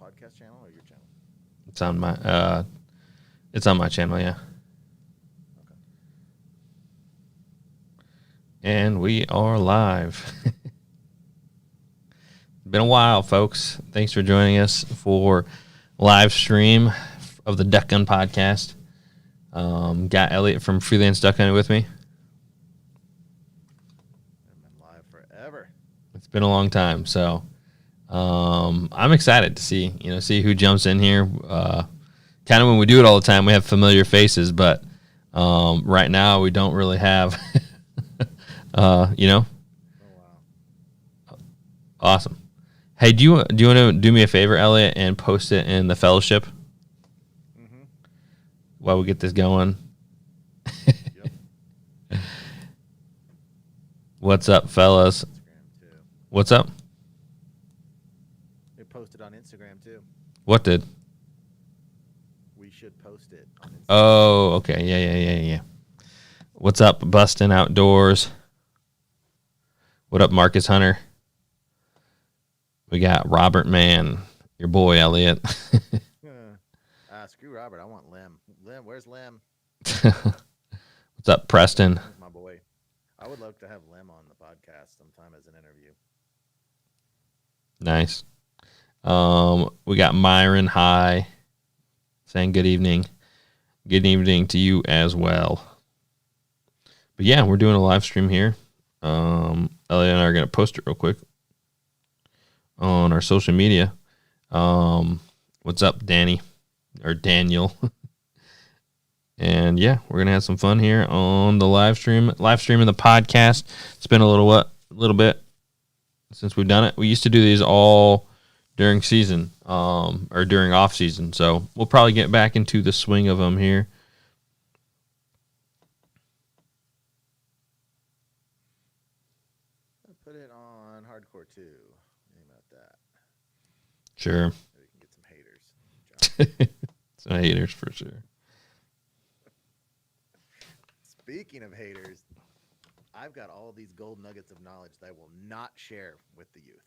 podcast channel or your channel? It's on my channel, yeah. Okay. And we are live. Been a while, folks. Thanks for joining us for live stream of the Duck Gun podcast. Got Elliot from Freelance Duck Hunting with me. I've been live forever. It's been a long time, so I'm excited to see who jumps in here. Kind of when we do it all the time, we have familiar faces, but right now we don't really have. Oh wow. Awesome. Hey, do you want to do me a favor, Elliot, and post it in the fellowship while we get this going? Yep. What's up, fellas? Instagram too. What's up? They posted on Instagram too. What did? We should post it on Instagram. Oh, okay. Yeah. What's up, Bustin' Outdoors? What up, Marcus Hunter? We got Robert Mann, your boy, Elliot. Screw Robert. I want Lim. Lim, where's Lim? What's up, Preston? That's my boy. I would love to have Lim on the podcast sometime as an interview. Nice. We got Myron High saying good evening. Good evening to you as well. But yeah, we're doing a live stream here. Elliot and I are going to post it real quick on our social media. What's up, Danny? Or Daniel? And yeah, we're going to have some fun here on the live streaming the podcast. It's been a little bit since we've done it. We used to do these all during season, or during off season. So we'll probably get back into the swing of them here. Put it on hardcore too. Think about that. Sure. So we can get some haters. Some haters for sure. Speaking of haters, I've got all these gold nuggets of knowledge that I will not share with the youth.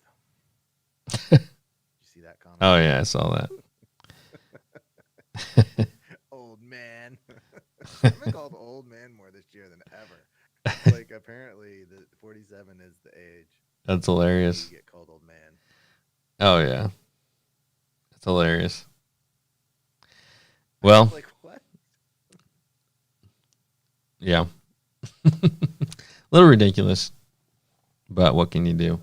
Did you see that comment? Oh yeah, I saw that. Old man. I've been called old man more this year than ever. Like apparently the 47 is the age. That's hilarious. You get called old man. Oh yeah. That's hilarious. Well, Like what? yeah. A little ridiculous. But what can you do?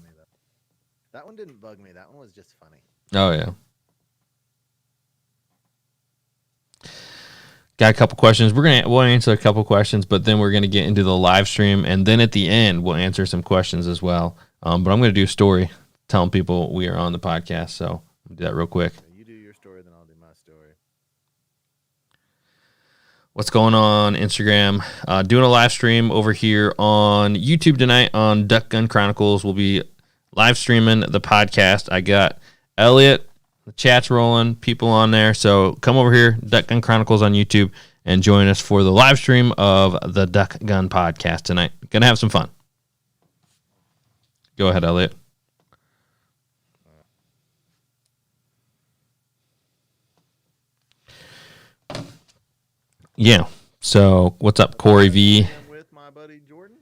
That one didn't bug me. That one was just funny. Oh yeah. Got a couple questions. We'll answer a couple questions, but then we're gonna get into the live stream, and then at the end we'll answer some questions as well. But I'm gonna do a story telling people we are on the podcast, so I'll do that real quick. You do your story, then I'll do my story. What's going on Instagram? Doing a live stream over here on YouTube tonight on Duck Gun Chronicles. We'll be live streaming the podcast. I got Elliot. The chat's rolling, people on there. So come over here, Duck Gun Chronicles on YouTube, and join us for the live stream of the Duck Gun podcast tonight. Gonna have some fun. Go ahead, Elliot. Yeah. So what's up, Corey V? I'm with my buddy Jordan,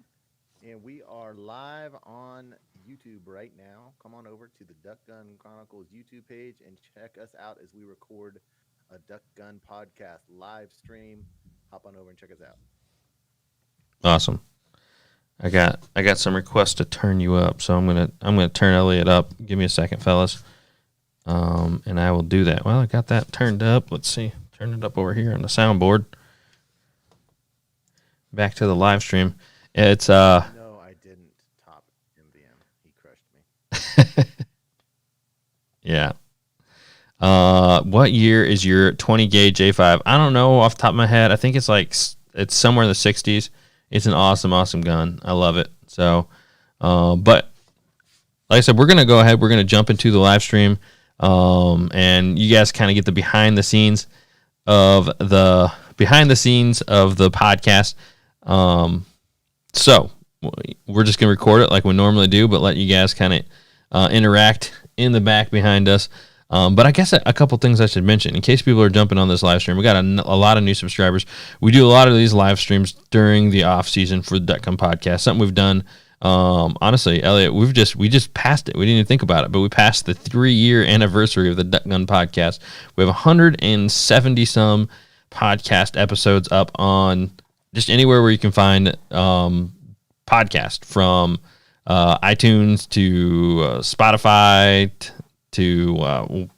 and we are live on YouTube right now. Come on over to the Duck Gun Chronicles YouTube page and check us out as we record a Duck Gun podcast live stream. Hop on over and check us out. Awesome. I got some requests to turn you up, so I'm gonna turn Elliot up. Give me a second, fellas, and I will do that. Well, I got that turned up. Let's see. Turn it up over here on the soundboard. Back to the live stream. It's No, I didn't top MVM. He crushed me. Yeah. What year is your 20 gauge J5? I don't know off the top of my head. I think it's somewhere in the 60s. It's an awesome gun. I love it. So, but like I said, we're gonna go ahead. We're gonna jump into the live stream, and you guys kind of get the behind the scenes of the podcast. So we're just gonna record it like we normally do, but let you guys kind of interact in the back behind us. But I guess a couple things I should mention in case people are jumping on this live stream. We got a lot of new subscribers. We do a lot of these live streams during the off season for the Duck Gun podcast. Something we've done. Honestly, Elliot, we just passed it. We didn't even think about it, but we passed the 3-year anniversary of the Duck Gun podcast. We have 170 some podcast episodes up on just anywhere where you can find podcast, from iTunes to Spotify to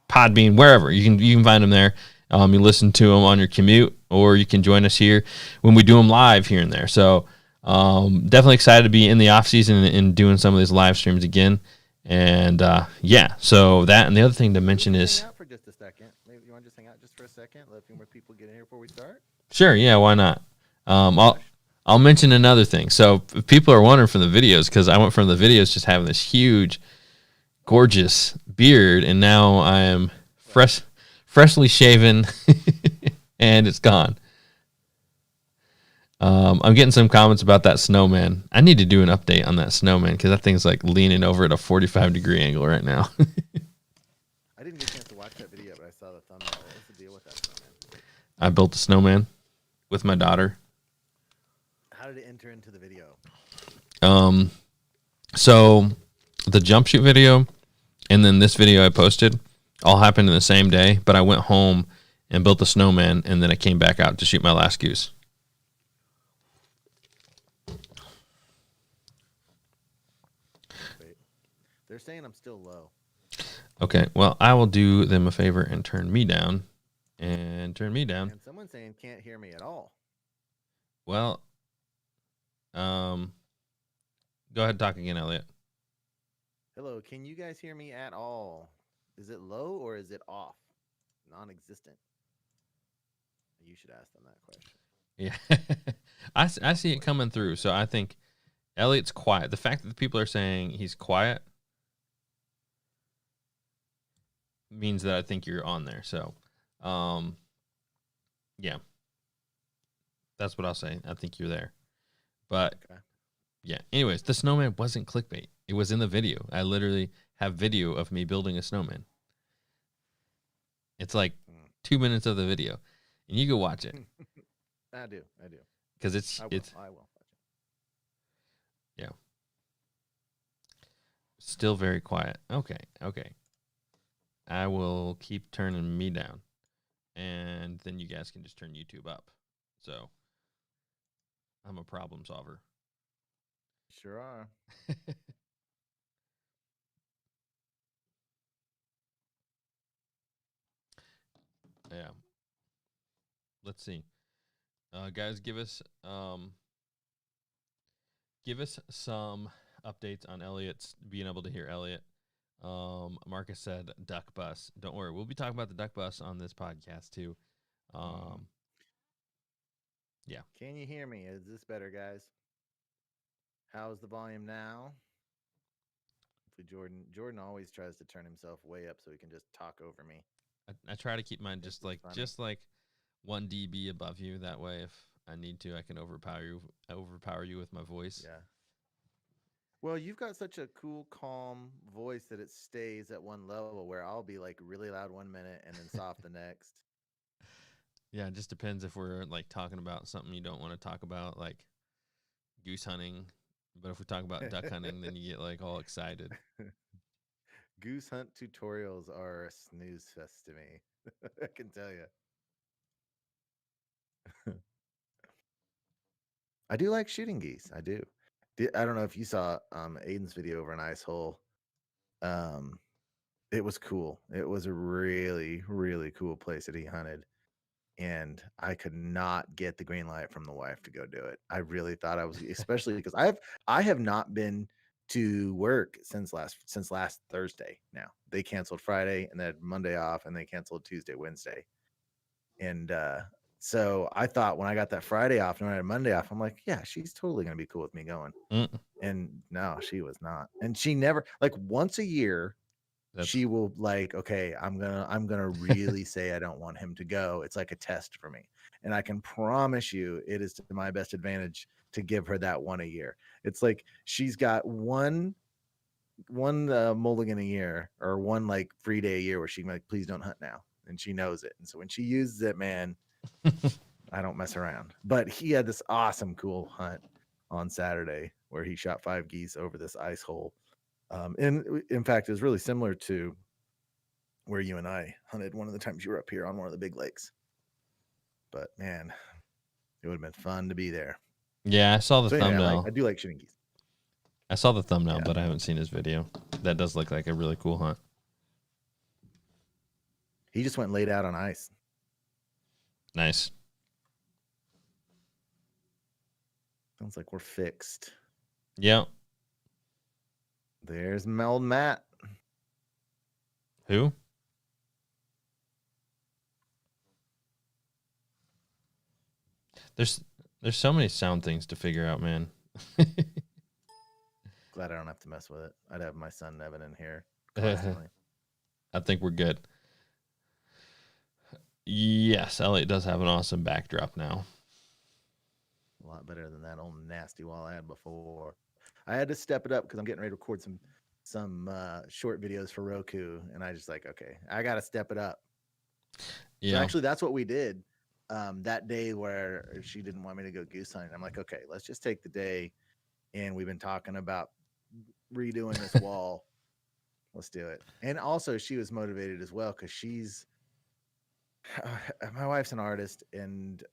Podbean, wherever you can find them there. You listen to them on your commute, or you can join us here when we do them live here and there. So definitely excited to be in the off season and doing some of these live streams again. And so that, and the other thing to mention is, hang out for just a second. Maybe you want to just hang out just for a second, let a few more people get in here before we start. sure, yeah, why not? I'll mention another thing. So if people are wondering from the videos, because I went from the videos just having this huge, gorgeous beard, and now I am freshly shaven, and it's gone. I'm getting some comments about that snowman. I need to do an update on that snowman because that thing's like leaning over at a 45-degree angle right now. I didn't get a chance to watch that video, but I saw the thumbnail. What's the deal with that snowman? I built a snowman with my daughter. How did it enter into the video? So the jump shoot video and then this video I posted all happened in the same day, but I went home and built the snowman, and then I came back out to shoot my last goose. Wait. They're saying I'm still low. Okay, well, I will do them a favor and turn me down. And someone's saying can't hear me at all. Well, go ahead and talk again, Elliot. Hello, can you guys hear me at all? Is it low or is it off? Non-existent. You should ask them that question. Yeah. I see it coming through, so I think Elliot's quiet. The fact that the people are saying he's quiet means that I think you're on there. So, yeah. That's what I'll say. I think you're there. But, okay. Yeah. Anyways, the snowman wasn't clickbait. It was in the video. I literally have video of me building a snowman. It's like 2 minutes of the video. And you can watch it. I do. Because I will. Yeah. Still very quiet. Okay. I will keep turning me down. And then you guys can just turn YouTube up. So, I'm a problem solver. Sure are. Yeah. Let's see. Guys, give us some updates on Elliot's being able to hear Elliot. Marcus said duck bus. Don't worry, we'll be talking about the duck bus on this podcast too. Yeah. Can you hear me? Is this better, guys? How's the volume now? Jordan always tries to turn himself way up so he can just talk over me. I try to keep mine just like 1 dB above you. That way, if I need to, I can overpower you with my voice. Yeah. Well, you've got such a cool, calm voice that it stays at one level, where I'll be like really loud 1 minute and then soft the next. Yeah, it just depends if we're like talking about something you don't want to talk about, like goose hunting. But if we talk about duck hunting, then you get like all excited. Goose hunt tutorials are a snooze fest to me. I can tell you. I do like shooting geese. I do. I don't know if you saw Aiden's video over an ice hole. It was cool. It was a really, really cool place that he hunted. And I could not get the green light from the wife to go do it. I really thought I was, especially because I have not been to work since last Thursday. Now they canceled Friday and then Monday off, and they canceled Tuesday, Wednesday. And so I thought when I got that Friday off and I had Monday off, I'm like, yeah, she's totally gonna be cool with me going. And no, she was not. And she never, like, once a year, she will like, okay, I'm gonna really say I don't want him to go. It's like a test for me, and I can promise you it is to my best advantage to give her that one a year. It's like she's got one mulligan a year or one like free day a year where she can be like, please don't hunt now, and she knows it. And so when she uses it, man, I don't mess around. But he had this awesome, cool hunt on Saturday where he shot 5 geese over this ice hole. And in fact, it was really similar to where you and I hunted one of the times you were up here on one of the big lakes. But man, it would have been fun to be there. Yeah, I saw the So anyway, thumbnail. I do like shooting geese. I saw the thumbnail, Yeah. but I haven't seen his video. That does look like a really cool hunt. He just went and laid out on ice. Nice. Sounds like we're fixed. Yeah. There's Mel Matt. Who? There's so many sound things to figure out, man. Glad I don't have to mess with it. I'd have my son Nevin in here I constantly. think we're good. Yes, Elliot does have an awesome backdrop now. A lot better than that old nasty wall I had before. I had to step it up because I'm getting ready to record some short videos for Roku, and I just like, okay, I got to step it up. Yeah. So actually, that's what we did that day where she didn't want me to go goose hunting. I'm like, okay, let's just take the day, and we've been talking about redoing this wall. Let's do it. And also, she was motivated as well because she's my wife's an artist, and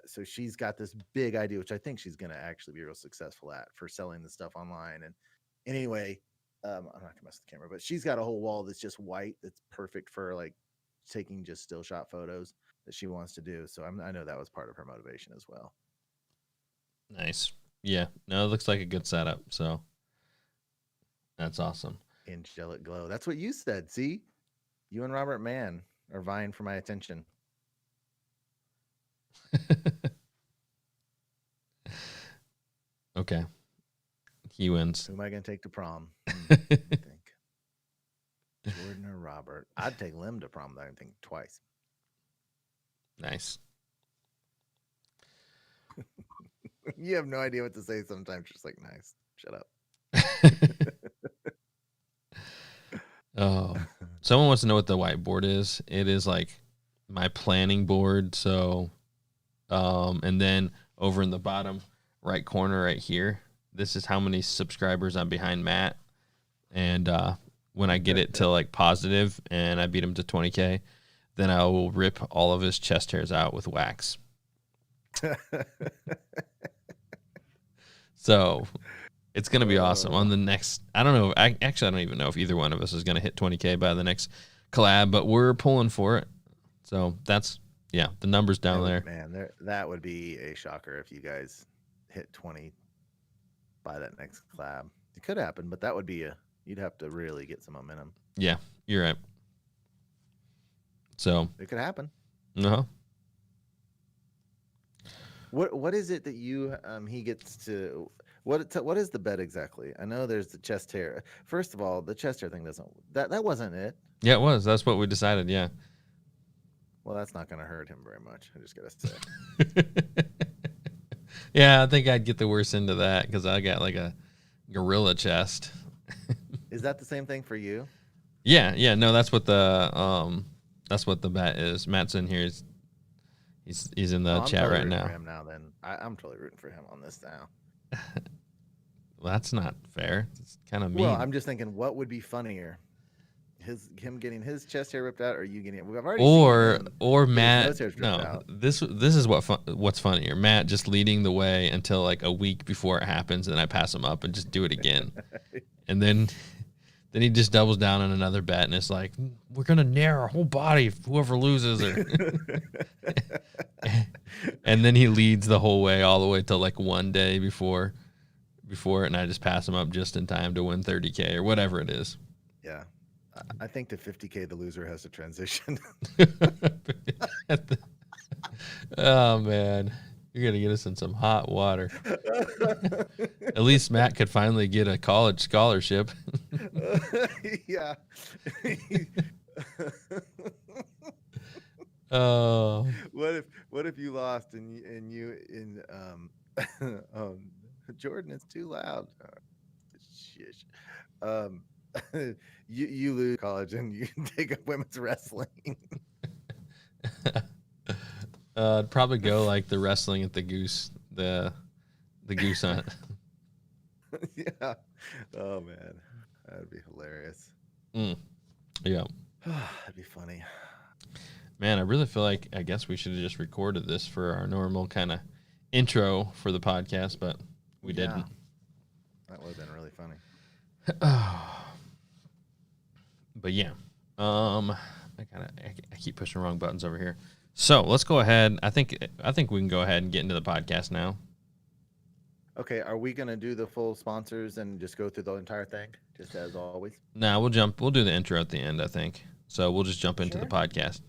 so she's got this big idea, which I think she's going to actually be real successful at for selling the stuff online. And anyway, I'm not gonna mess with the camera, but she's got a whole wall that's just white that's perfect for like taking just still shot photos that she wants to do. So I know that was part of her motivation as well. Nice. Yeah. No, it looks like a good setup. So that's awesome. Angelic glow. That's what you said. See, you and Robert Mann are vying for my attention. Okay. He wins. Who am I going to take to prom? I think Jordan or Robert. I'd take Lim to prom, I think, twice. Nice. You have no idea what to say sometimes. Just like, nice. Shut up. Oh, someone wants to know what the whiteboard is. It is like my planning board. So, and then over in the bottom right corner right here, this is how many subscribers I'm behind Matt. And when I get it to like positive and I beat him to 20K, then I will rip all of his chest hairs out with wax. So it's going to be awesome on the next. I don't know. I don't even know if either one of us is going to hit 20K by the next collab, but we're pulling for it. So that's, yeah, the numbers down there. Man, that would be a shocker if you guys hit 20 by that next collab. It could happen, but that would be you'd have to really get some momentum. Yeah, you're right. So it could happen. Uh-huh. What is it that you he gets to what is the bet exactly? I know there's the chest hair. First of all, the chest hair thing that wasn't it. Yeah, it was. That's what we decided. Yeah. Well, that's not going to hurt him very much. I just got to say. Yeah, I think I'd get the worst end of that because I got like a gorilla chest. Is that the same thing for you? Yeah. No, that's what the bet is. Matt's in here. He's in the chat right now. For him now, then I'm totally rooting for him on this now. Well, that's not fair. It's kind of mean. Well, I'm just thinking, what would be funnier? Him getting his chest hair ripped out, or you getting it? We've already or Matt. No, out. This is what's funnier. Matt just leading the way until like a week before it happens, and then I pass him up and just do it again, and then he just doubles down on another bet, and it's like we're gonna nair our whole body if whoever loses, and then he leads the whole way all the way till like one day before it, and I just pass him up just in time to win 30K or whatever it is. Yeah. I think to 50K, the loser has to transition. Oh, man. You're going to get us in some hot water. At least Matt could finally get a college scholarship. Yeah. Oh. What if you lost and Jordan, it's too loud. Shish. you lose college and you take up women's wrestling. I'd probably go like the wrestling at the goose hunt. Yeah. Oh man, that'd be hilarious. Mm, yeah. That'd be funny. Man, I really feel like I guess we should have just recorded this for our normal kind of intro for the podcast, but we didn't. That would have been really funny. But yeah, I keep pushing the wrong buttons over here. So let's go ahead. I think we can go ahead and get into the podcast now. Okay, are we gonna do the full sponsors and just go through the entire thing, just as always? Nah, we'll do the intro at the end, I think. So we'll just jump into the podcast.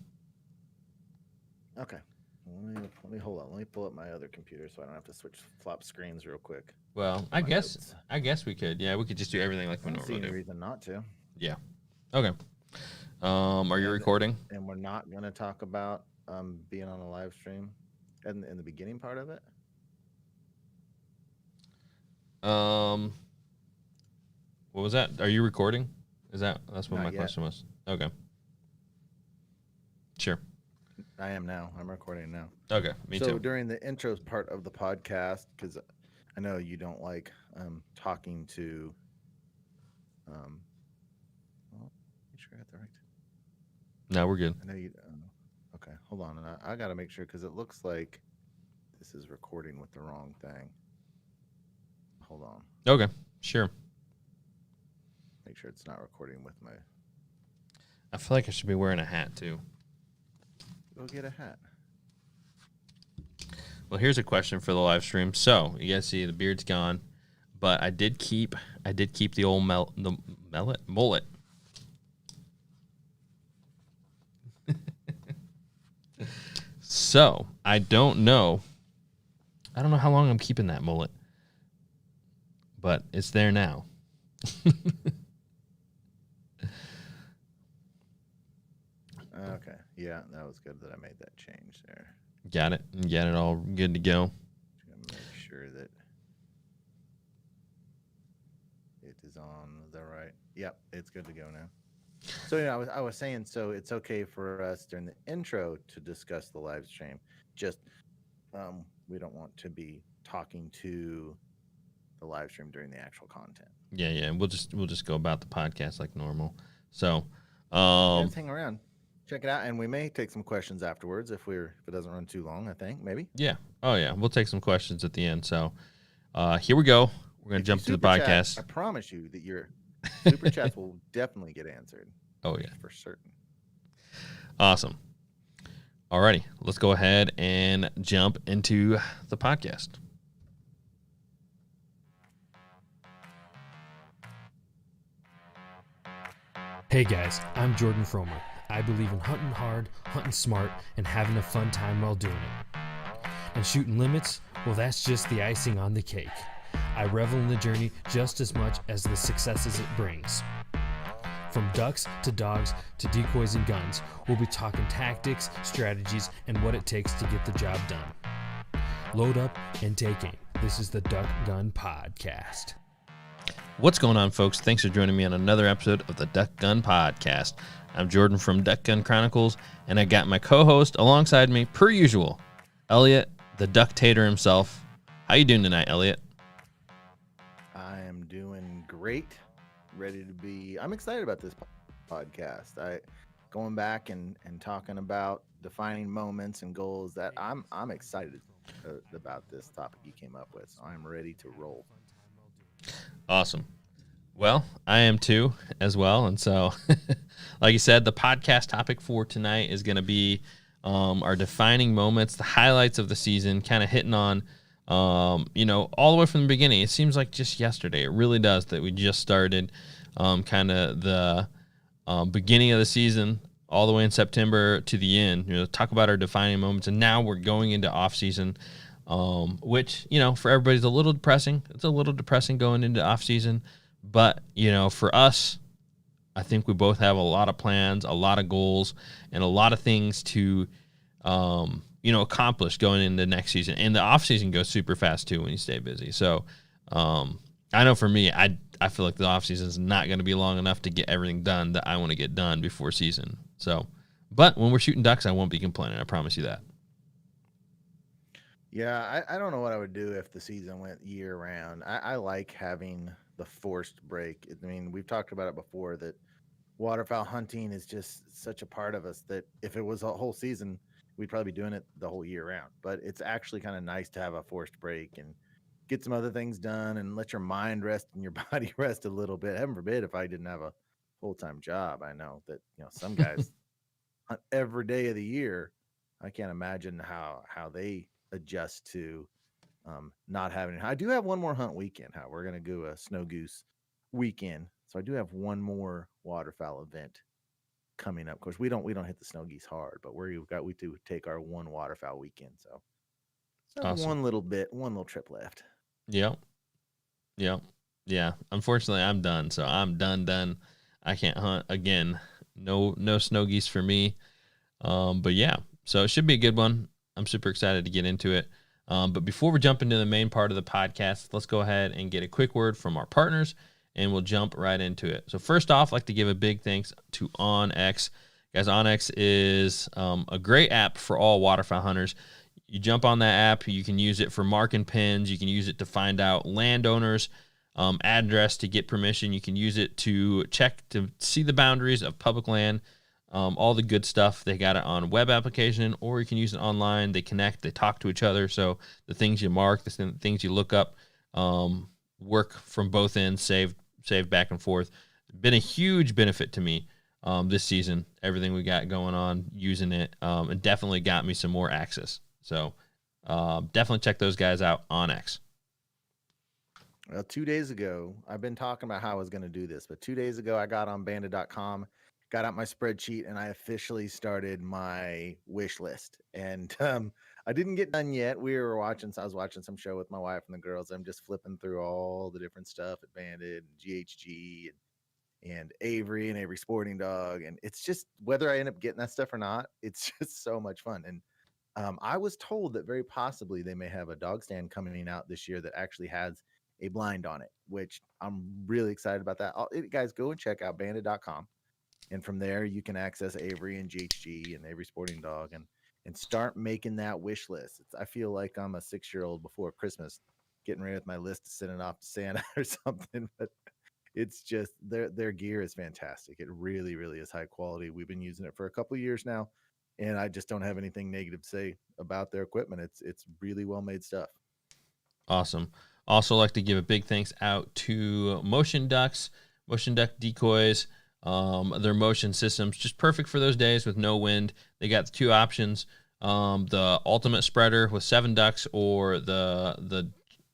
Okay. Let me hold on. Let me pull up my other computer so I don't have to flop screens real quick. Well, I guess we could. Yeah, we could just do everything like we normally do. Reason not to. Yeah. Okay. Are you recording? And we're not gonna talk about being on a live stream in the beginning part of it. What was that? Are you recording? That's what Not my yet. question was. Okay. Sure. I am now. I'm recording now. Okay, me too. So during the intros part of the podcast, because I know you don't like talking to. Well, make sure I got the right. No, we're good. I know you. Okay, hold on. And I got to make sure because it looks like this is recording with the wrong thing. Hold on. Okay, sure. Make sure it's not recording with my. I feel like I should be wearing a hat too. Go get a hat. Well, here's a question for the live stream. So you guys see the beard's gone, but I did keep the old mullet. So I don't know how long I'm keeping that mullet, but it's there now. Okay. Yeah, that was good that I made that change there. Got it all good to go. Just gonna make sure that it is on the right. Yep, it's good to go now. So yeah, I was saying, so it's okay for us during the intro to discuss the live stream. Just we don't want to be talking to the live stream during the actual content. Yeah. We'll just go about the podcast like normal. So just hang around. Check it out, and we may take some questions afterwards if it doesn't run too long. I think maybe. Yeah. Oh yeah. We'll take some questions at the end. So here we go. We're gonna jump to the podcast. I promise you that your super chats will definitely get answered. Oh yeah, for certain. Awesome. Alrighty, let's go ahead and jump into the podcast. Hey guys, I'm Jordan Fromer. I believe in hunting hard, hunting smart, and having a fun time while doing it. And shooting limits, well, that's just the icing on the cake. I revel in the journey just as much as the successes it brings. From ducks to dogs to decoys and guns, we'll be talking tactics, strategies, and what it takes to get the job done. Load up and take aim. This is the Duck Gun Podcast. What's going on, folks? Thanks for joining me on another episode of the Duck Gun Podcast. I'm Jordan from Duck Gun Chronicles, and I got my co-host alongside me, per usual, Elliot, the Ducktator himself. How you doing tonight, Elliot? I am doing great. Ready to be. I'm excited about this podcast. Going back and talking about defining moments and goals. That I'm excited about this topic you came up with. So I'm ready to roll. Awesome. Well, I am too, as well. And so, like you said, the podcast topic for tonight is going to be our defining moments, the highlights of the season, kind of hitting on, all the way from the beginning. It seems like just yesterday. It really does that we just started kind of the beginning of the season all the way in September to the end. Talk about our defining moments. And now we're going into off season. Which, for everybody's a little depressing. It's a little depressing going into off season, but, for us, I think we both have a lot of plans, a lot of goals, and a lot of things to, accomplish going into next season. And the off season goes super fast too when you stay busy. So, I know for me, I I feel like the off season is not going to be long enough to get everything done that I want to get done before season. So, but when we're shooting ducks, I won't be complaining. I promise you that. Yeah, I don't know what I would do if the season went year round. I like having the forced break. I mean, we've talked about it before that waterfowl hunting is just such a part of us that if it was a whole season, we'd probably be doing it the whole year round. But it's actually kind of nice to have a forced break and get some other things done and let your mind rest and your body rest a little bit. Heaven forbid if I didn't have a full time job. I know that some guys hunt every day of the year. I can't imagine how they adjust to not having. I do have one more hunt weekend. How we're gonna go a snow goose weekend, so I do have one more waterfowl event coming up. Of course, we don't hit the snow geese hard, but we do take our one waterfowl weekend. So I have Awesome. one little trip left. Yep. Yep. Yeah. Unfortunately, I'm done. So I'm done. I can't hunt again. No snow geese for me. But yeah, so it should be a good one. I'm super excited to get into it. But before we jump into the main part of the podcast, let's go ahead and get a quick word from our partners, and we'll jump right into it. So first off, I'd like to give a big thanks to OnX. Guys, OnX is a great app for all waterfowl hunters. You jump on that app, you can use it for marking pins, you can use it to find out landowners' address to get permission, you can use it to check to see the boundaries of public land, all the good stuff. They got it on web application, or you can use it online. They connect, they talk to each other, so the things you mark, the things you look up, work from both ends, save back and forth. Been a huge benefit to me this season, everything we got going on, using it, and definitely got me some more access. So definitely check those guys out on X. Well, 2 days ago, I've been talking about how I was going to do this, but 2 days ago, I got on bandit.com, got out my spreadsheet, and I officially started my wish list. And I didn't get done yet. So I was watching some show with my wife and the girls. I'm just flipping through all the different stuff at Bandit and GHG and Avery Sporting Dog. And it's just whether I end up getting that stuff or not, it's just so much fun. And I was told that very possibly they may have a dog stand coming out this year that actually has a blind on it, which I'm really excited about that. Guys, go and check out bandit.com. And from there, you can access Avery and GHG and Avery Sporting Dog and start making that wish list. I feel like I'm a 6-year-old before Christmas getting ready with my list to send it off to Santa or something. But it's just their gear is fantastic. It really, really is high quality. We've been using it for a couple of years now, and I just don't have anything negative to say about their equipment. It's really well made stuff. Awesome. Also like to give a big thanks out to Motion Ducks, Motion Duck decoys. Their motion system's just perfect for those days with no wind. They got the two options, the ultimate spreader with 7 ducks, or the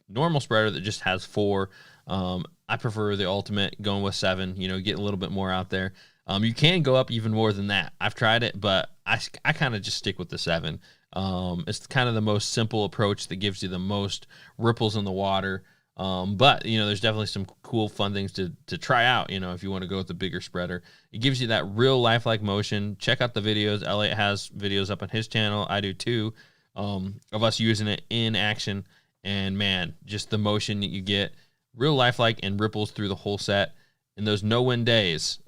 normal spreader that just has 4. I prefer the ultimate, going with 7, get a little bit more out there. You can go up even more than that. I've tried it, but I kind of just stick with the 7. It's kind of the most simple approach that gives you the most ripples in the water. But there's definitely some cool, fun things to try out. If you want to go with the bigger spreader, it gives you that real lifelike motion. Check out the videos. Elliot has videos up on his channel. I do too, of us using it in action. And man, just the motion that you get, real lifelike, and ripples through the whole set. In those no-win days,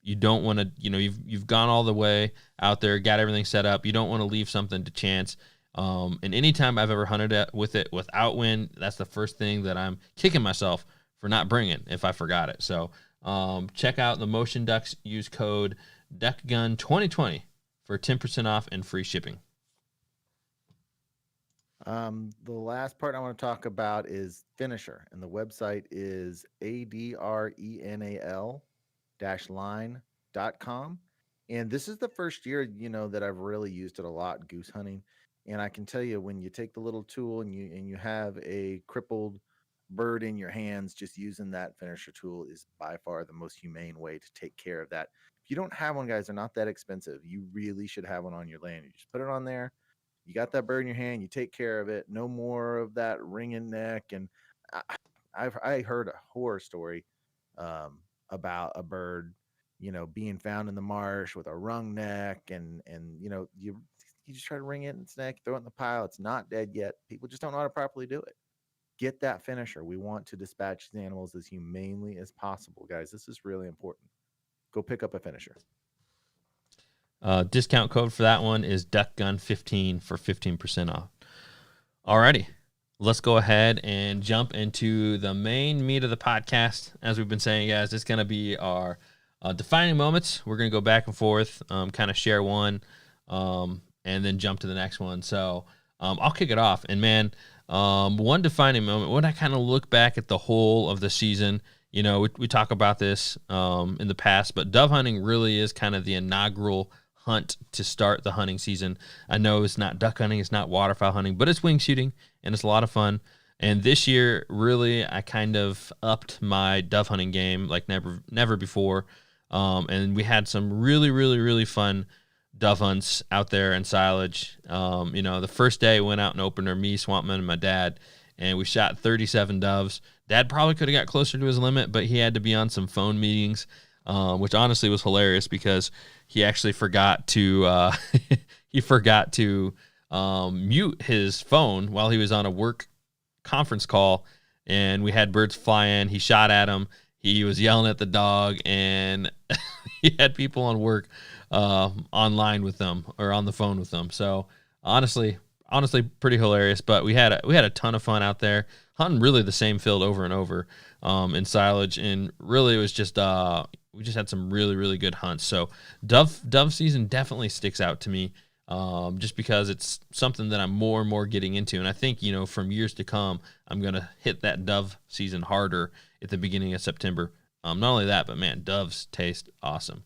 you don't want to, you've gone all the way out there, got everything set up. You don't want to leave something to chance. And anytime I've ever hunted with it without wind, that's the first thing that I'm kicking myself for not bringing if I forgot it. So check out the Motion Ducks. Use code DuckGun2020 for 10% off and free shipping. The last part I want to talk about is Finisher, and the website is adrenal-line.com. And this is the first year, that I've really used it a lot goose hunting. And I can tell you, when you take the little tool and you have a crippled bird in your hands, just using that Finisher tool is by far the most humane way to take care of that. If you don't have one, guys, they're not that expensive. You really should have one on your land. You just put it on there. You got that bird in your hand, you take care of it. No more of that wringing neck. And I heard a horror story about a bird, being found in the marsh with a wrung neck, and you just try to wring it in its neck, throw it in the pile. It's not dead yet. People just don't know how to properly do it. Get that finisher. We want to dispatch these animals as humanely as possible, guys. This is really important. Go pick up a finisher. Discount code for that one is DuckGun15 for 15% off. Alrighty, let's go ahead and jump into the main meat of the podcast. As we've been saying, guys, it's going to be our defining moments. We're going to go back and forth, kind of share one, and then jump to the next one. So I'll kick it off. And, man, one defining moment, when I kind of look back at the whole of the season, you know, we talk about this in the past, but dove hunting really is kind of the inaugural hunt to start the hunting season. I know it's not duck hunting, it's not waterfowl hunting, but it's wing shooting, and it's a lot of fun. And this year, really, I kind of upped my dove hunting game like never before. And we had some really, really, really fun dove hunts out there in silage. You know, the first day went out in opener, me, Swampman, and my dad, and we shot 37 doves. Dad probably could have got closer to his limit, but he had to be on some phone meetings, which honestly was hilarious because he actually forgot to mute his phone while he was on a work conference call, and we had birds flying. He shot at them. He was yelling at the dog, and he had people on work online with them or on the phone with them. So honestly, pretty hilarious. But we had a ton of fun out there hunting really the same field over and over in silage, and really it was just we just had some really, really good hunts. So dove season definitely sticks out to me, just because it's something that I'm more and more getting into. And I think, you know, from years to come, I'm going to hit that dove season harder at the beginning of September. Not only that, but man, doves taste awesome.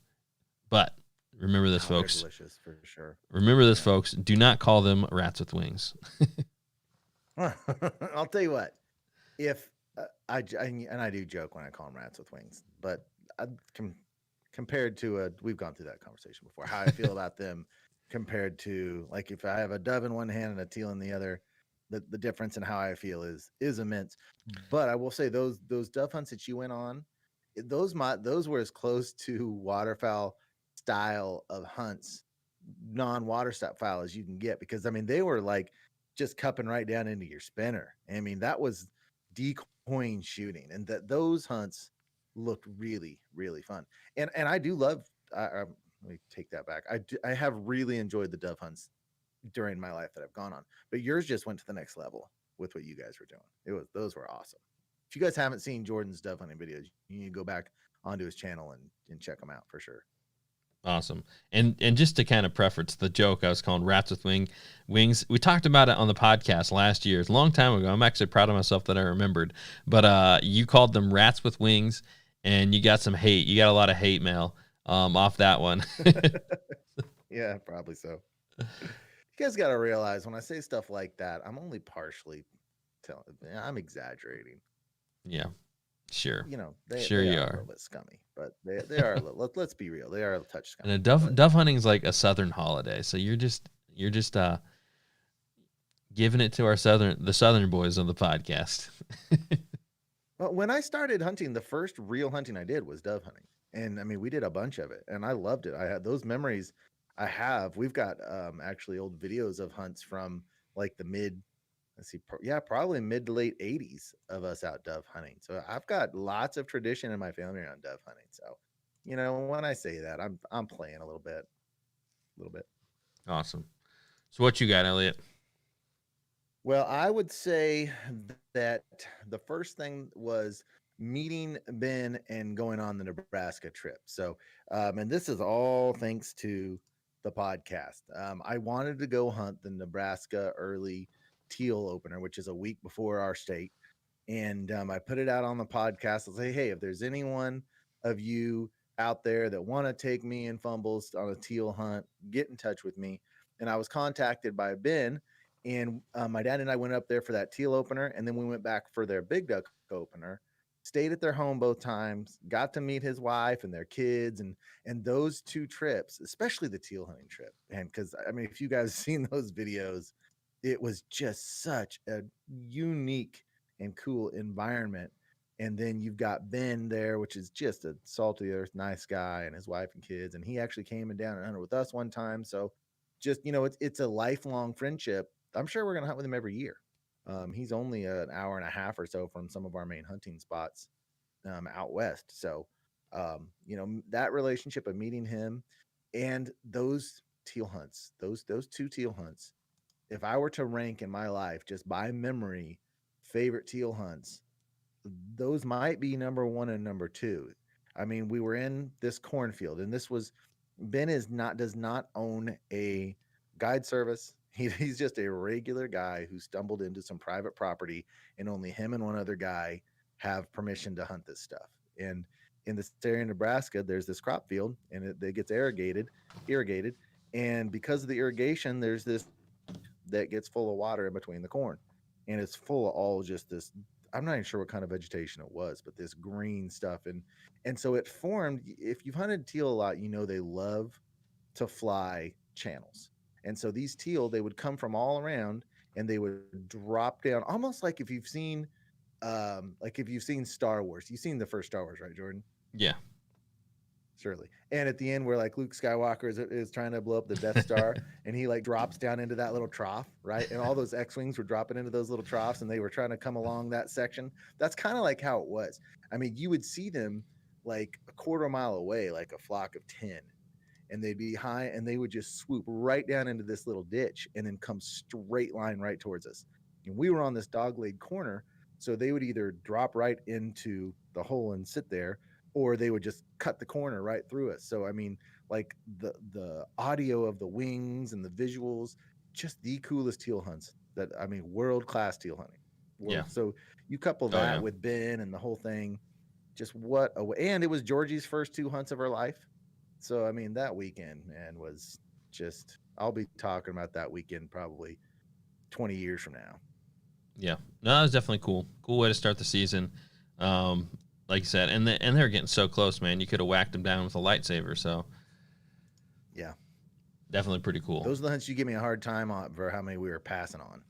But remember this, folks. Delicious for sure. Remember this, folks. Do not call them rats with wings. I'll tell you what. If I do joke when I call them rats with wings, but compared to we've gone through that conversation before. How I feel about them compared to, like, if I have a dove in one hand and a teal in the other, the difference in how I feel is immense. But I will say those dove hunts that you went on, those were as close to waterfowl style of hunts, non-water fowl, as you can get, because I mean they were like just cupping right down into your spinner. I mean that was decoying shooting, and those hunts looked really, really fun. And I do love. Let me take that back. I have really enjoyed the dove hunts during my life that I've gone on, but yours just went to the next level with what you guys were doing. Those were awesome. If you guys haven't seen Jordan's dove hunting videos, you need to go back onto his channel and check them out for sure. Awesome. And just to kind of preface the joke, I was calling rats with wings. We talked about it on the podcast last year. It's a long time ago. I'm actually proud of myself that I remembered. But you called them rats with wings, and you got some hate. You got a lot of hate mail off that one. Yeah, probably so. You guys got to realize when I say stuff like that, I'm only partially I'm exaggerating. Yeah. Sure. You know, they are a little bit scummy, but they are a little, let's be real. They are a touch scummy. And dove hunting is like a Southern holiday. So you're just giving it to the Southern boys on the podcast. Well, when I started hunting, the first real hunting I did was dove hunting. And I mean, we did a bunch of it and I loved it. I had those memories. We've got actually old videos of hunts from like the probably mid to late 80s of us out dove hunting. So I've got lots of tradition in my family around dove hunting. So, you know, when I say that, I'm playing a little bit. Awesome. So what you got, Elliot? Well, I would say that the first thing was meeting Ben and going on the Nebraska trip. So, and this is all thanks to the podcast. I wanted to go hunt the Nebraska early teal opener, which is a week before our state. And I put it out on the podcast. I'll say, hey, if there's anyone of you out there that want to take me and Fumbles on a teal hunt, get in touch with me. And I was contacted by Ben, and my dad and I went up there for that teal opener. And then we went back for their big duck opener, stayed at their home both times, got to meet his wife and their kids. And those two trips, especially the teal hunting trip. And because I mean, if you guys have seen those videos, it was just such a unique and cool environment. And then you've got Ben there, which is just a salt of the earth, nice guy, and his wife and kids. And he actually came down and hunted with us one time. So just, you know, it's a lifelong friendship. I'm sure we're going to hunt with him every year. He's only an hour and a half or so from some of our main hunting spots out west. So, that relationship of meeting him and those teal hunts, those two teal hunts, if I were to rank in my life just by memory favorite teal hunts, those might be number one and number two. I mean, we were in this cornfield, and this was Ben does not own a guide service. He's just a regular guy who stumbled into some private property, and only him and one other guy have permission to hunt this stuff. And in this area in Nebraska, there's this crop field, and it gets irrigated, and because of the irrigation, there's this that gets full of water in between the corn, and it's full of all just this. I'm not even sure what kind of vegetation it was, but this green stuff, and so it formed. If you've hunted teal a lot, they love to fly channels, and so these teal, they would come from all around, and they would drop down, almost like if you've seen Star Wars. You've seen the first Star Wars, right, Jordan? Yeah. Surely. And at the end, where like Luke Skywalker is trying to blow up the Death Star, and he like drops down into that little trough, right? And all those X-wings were dropping into those little troughs, and they were trying to come along that section. That's kind of like how it was. I mean, you would see them like a quarter mile away, like a flock of 10, and they'd be high, and they would just swoop right down into this little ditch and then come straight line right towards us. And we were on this dog-leg corner, so they would either drop right into the hole and sit there, or they would just cut the corner right through us. So I mean, like the audio of the wings and the visuals, just the coolest teal hunts. World-class teal hunting. Yeah. So you couple that with Ben and the whole thing, just what a way. And it was Georgie's first 2 hunts of her life. So I mean, that weekend, man, was just, I'll be talking about that weekend probably 20 years from now. Yeah. No, that was definitely cool. Cool way to start the season. Like you said, and they're getting so close, man. You could have whacked them down with a lightsaber. So, yeah, definitely pretty cool. Those are the hunts you give me a hard time on for how many we were passing on.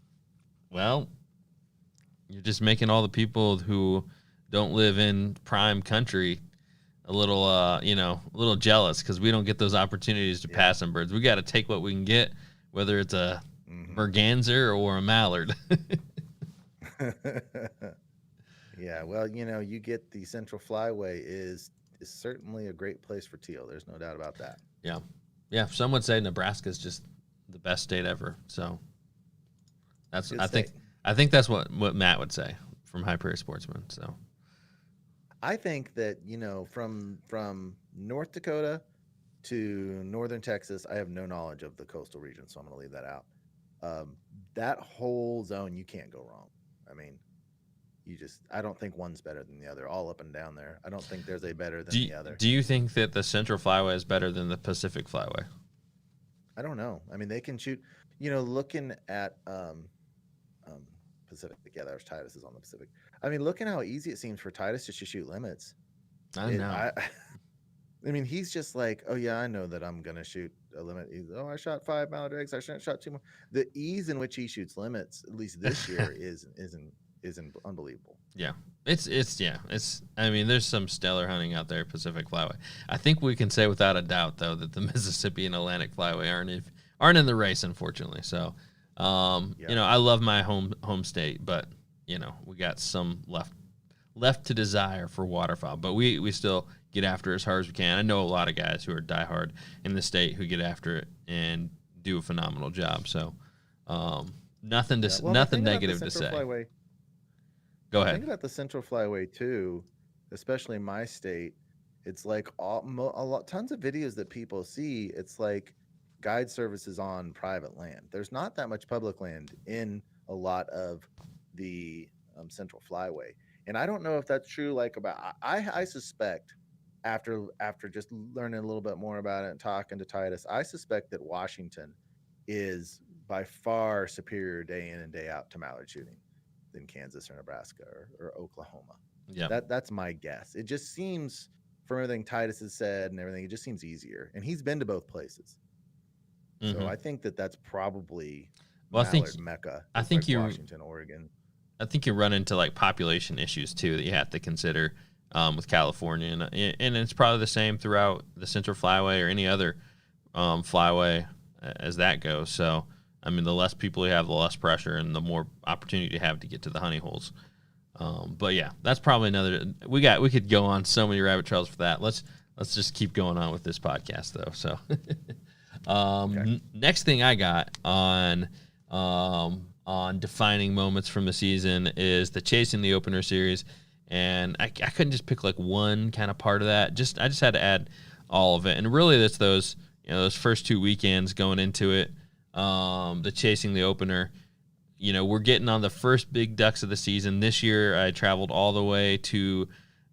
Well, you're just making all the people who don't live in prime country a little jealous because we don't get those opportunities to pass some birds. We got to take what we can get, whether it's a merganser or a mallard. Yeah, well, you get the Central Flyway is certainly a great place for teal. There's no doubt about that. Yeah. Yeah, some would say Nebraska is just the best state ever. So that's I think that's what Matt would say from High Prairie Sportsman. So I think that, from North Dakota to northern Texas, I have no knowledge of the coastal region, so I'm going to leave that out. That whole zone, you can't go wrong. I mean, I don't think one's better than the other, all up and down there. I don't think there's a better than the other. Do you think that the Central Flyway is better than the Pacific Flyway? I don't know. I mean, they can shoot, looking at Pacific. Yeah, there's Titus is on the Pacific. I mean, looking how easy it seems for Titus just to shoot limits. I know. I mean, he's just like, oh yeah, I know that I'm gonna shoot a limit. I shot 5 mallard eggs. I shot 2 more. The ease in which he shoots limits, at least this year, is unbelievable. Yeah, it's. I mean, there's some stellar hunting out there, Pacific Flyway. I think we can say without a doubt, though, that the Mississippi and Atlantic Flyway aren't in the race, unfortunately. So, I love my home state, but we got some left to desire for waterfowl. But we still get after it as hard as we can. I know a lot of guys who are diehard in the state who get after it and do a phenomenal job. So, nothing negative to say. Flyway, Go ahead. Think about the Central Flyway too, especially in my state. It's like tons of videos that people see. It's like guide services on private land. There's not that much public land in a lot of the Central Flyway, and I don't know if that's true. Like I suspect after just learning a little bit more about it and talking to Titus, I suspect that Washington is by far superior day in and day out to mallard shooting than Kansas or Nebraska or Oklahoma. Yeah, that's my guess. It just seems, from everything Titus has said and everything, it just seems easier. And he's been to both places, so I think that's probably mallard mecca. I think like Washington, Oregon. I think you run into like population issues too that you have to consider with California, and it's probably the same throughout the Central Flyway or any other flyway as that goes. So I mean, the less people you have, the less pressure, and the more opportunity you have to get to the honey holes. But yeah, that's probably another. We could go on so many rabbit trails for that. Let's just keep going on with this podcast though. So, Okay. next thing I got on defining moments from the season is the Chasing the Opener series, and I couldn't just pick like one kind of part of that. I just had to add all of it, and really that's those first 2 weekends going into it. The Chasing the Opener. We're getting on the first big ducks of the season. This year, I traveled all the way to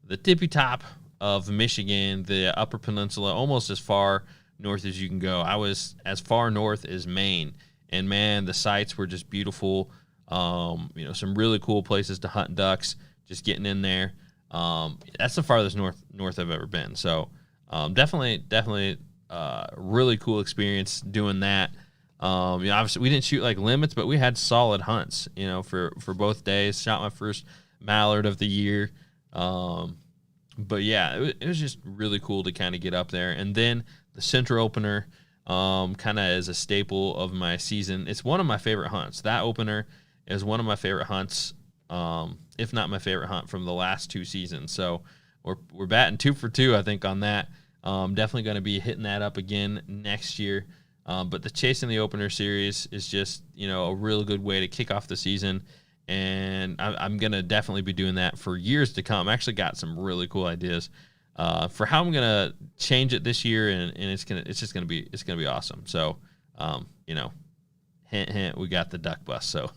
the tippy top of Michigan, the Upper Peninsula, almost as far north as you can go. I was as far north as Maine, and man, the sights were just beautiful. Some really cool places to hunt ducks. Just getting in there. That's the farthest north I've ever been. So, definitely, really cool experience doing that. Obviously we didn't shoot like limits, but we had solid hunts, for both days. Shot my first mallard of the year. But yeah, it was just really cool to kind of get up there. And then the Center Opener, kind of as a staple of my season. It's one of my favorite hunts. That opener is one of my favorite hunts, if not my favorite hunt from the last 2 seasons. So we're batting 2 for 2, I think, on that. Definitely going to be hitting that up again next year. But the Chasing the Opener series is just, a real good way to kick off the season. And I'm going to definitely be doing that for years to come. I actually got some really cool ideas for how I'm going to change it this year. And it's going to be awesome. So, hint, hint, we got the duck bus. So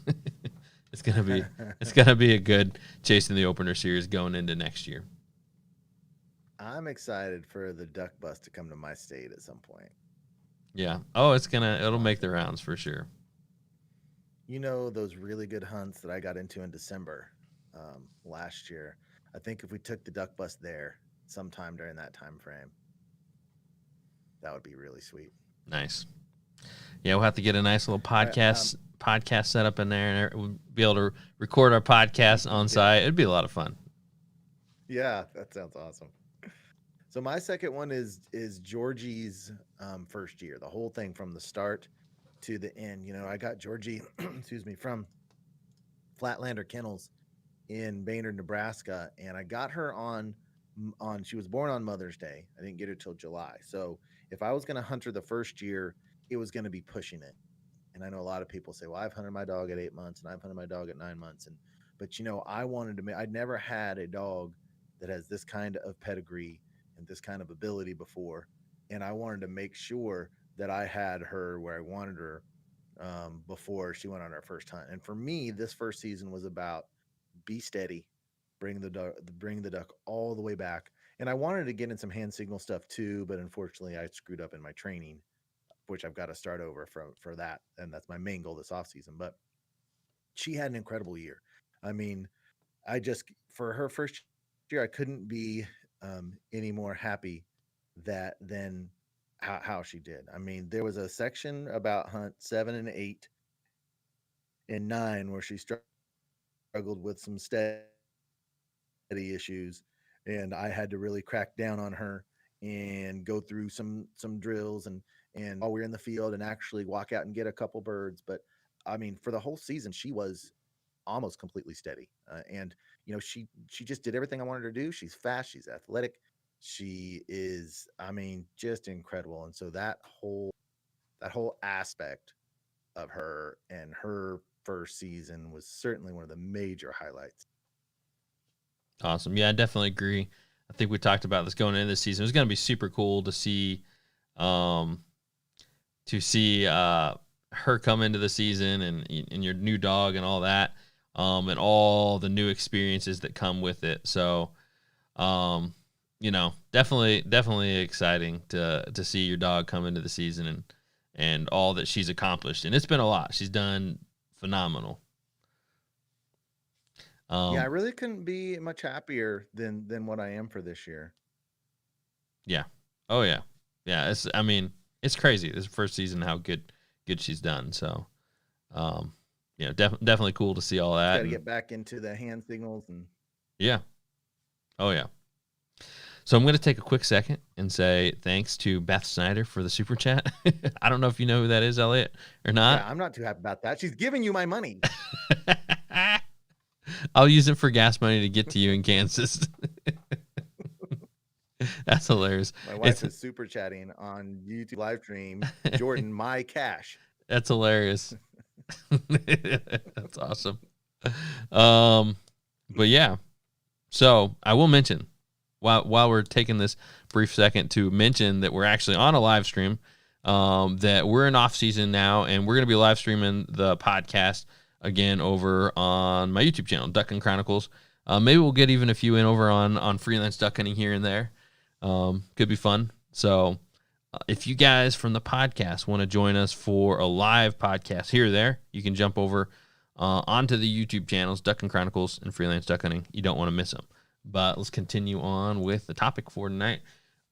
it's going to be a good Chasing the Opener series going into next year. I'm excited for the duck bus to come to my state at some point. Yeah. Oh, it'll make the rounds for sure. Those really good hunts that I got into in December last year. I think if we took the duck bus there sometime during that time frame, that would be really sweet. Nice. Yeah, we'll have to get a nice little podcast set up in there, and we'll be able to record our podcast on site. It'd be a lot of fun. Yeah, that sounds awesome. So my second one is Georgie's first year, the whole thing from the start to the end. I got Georgie, excuse me, from Flatlander Kennels in Baynard, Nebraska, and I got her on. She was born on Mother's Day. I didn't get her till July. So if I was going to hunt her the first year, it was going to be pushing it. And I know a lot of people say, well, I've hunted my dog at 8 months and I've hunted my dog at 9 months. But I'd never had a dog that has this kind of pedigree and this kind of ability before. And I wanted to make sure that I had her where I wanted her before she went on her first hunt. And for me, this first season was about be steady, bring the duck all the way back. And I wanted to get in some hand signal stuff too, but unfortunately I screwed up in my training, which I've got to start over for that. And that's my main goal this off season. But she had an incredible year. I mean, for her first year, I couldn't be any more happy than how she did. I mean, there was a section about hunt 7 and 8 and 9 where she struggled with some steady issues, and I had to really crack down on her and go through some drills and while we were in the field and actually walk out and get a couple birds. But I mean, for the whole season, she was almost completely steady. And she just did everything I wanted her to do. She's fast, she's athletic, she is, I mean, just incredible. And so that whole aspect of her and her first season was certainly one of the major highlights. Awesome. Yeah, I definitely agree. I think we talked about this going into this season. It was going to be super cool to see her come into the season and your new dog and all that, and all the new experiences that come with it. So, definitely exciting to see your dog come into the season and all that she's accomplished. And it's been a lot. She's done phenomenal. Yeah, I really couldn't be much happier than what I am for this year. Yeah. Oh yeah. Yeah. It's crazy. This first season, how good she's done. So, definitely cool to see all that. Got to get back into the hand signals and. Yeah. Oh yeah. So I'm going to take a quick second and say thanks to Beth Snyder for the super chat. I don't know if you know who that is, Elliot, or not. Yeah, I'm not too happy about that. She's giving you my money. I'll use it for gas money to get to you in Kansas. That's hilarious. My wife is super chatting on YouTube live stream. Jordan, my cash. That's hilarious. That's awesome. But yeah. So I will mention while we're taking this brief second to mention that we're actually on a live stream. That we're in off season now, and we're going to be live streaming the podcast again over on my YouTube channel, Duck and Chronicles. Maybe we'll get even a few in over on Freelance Duck Hunting here and there. Could be fun. So if you guys from the podcast want to join us for a live podcast here or there, you can jump over onto the YouTube channels, Duck and Chronicles and Freelance Duck Hunting. You don't want to miss them. But let's continue on with the topic for tonight.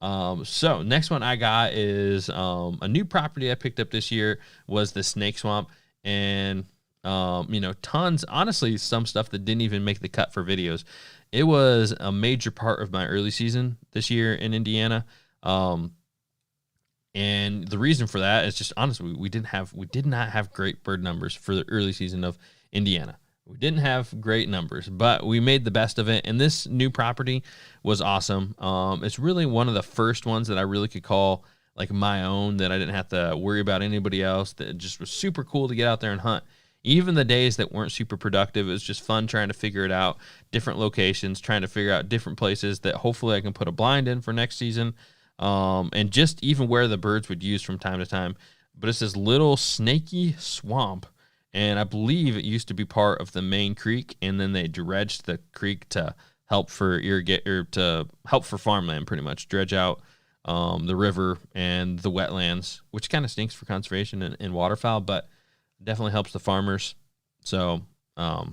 So next one I got is a new property I picked up this year was the Snake Swamp. And, tons, honestly, some stuff that didn't even make the cut for videos. It was a major part of my early season this year in Indiana. And the reason for that is just honestly, we did not have great bird numbers for the early season of Indiana. We didn't have great numbers, but we made the best of it. And this new property was awesome. It's really one of the first ones that I really could call like my own, that I didn't have to worry about anybody else, that just was super cool to get out there and hunt. Even the days that weren't super productive, it was just fun trying to figure it out, different locations, trying to figure out different places that hopefully I can put a blind in for next season. And just even where the birds would use from time to time. But it's this little snaky swamp, and I believe it used to be part of the main creek, and then they dredged the creek to help for farmland, pretty much dredge out the river and the wetlands, which kind of stinks for conservation and waterfowl, but definitely helps the farmers. So I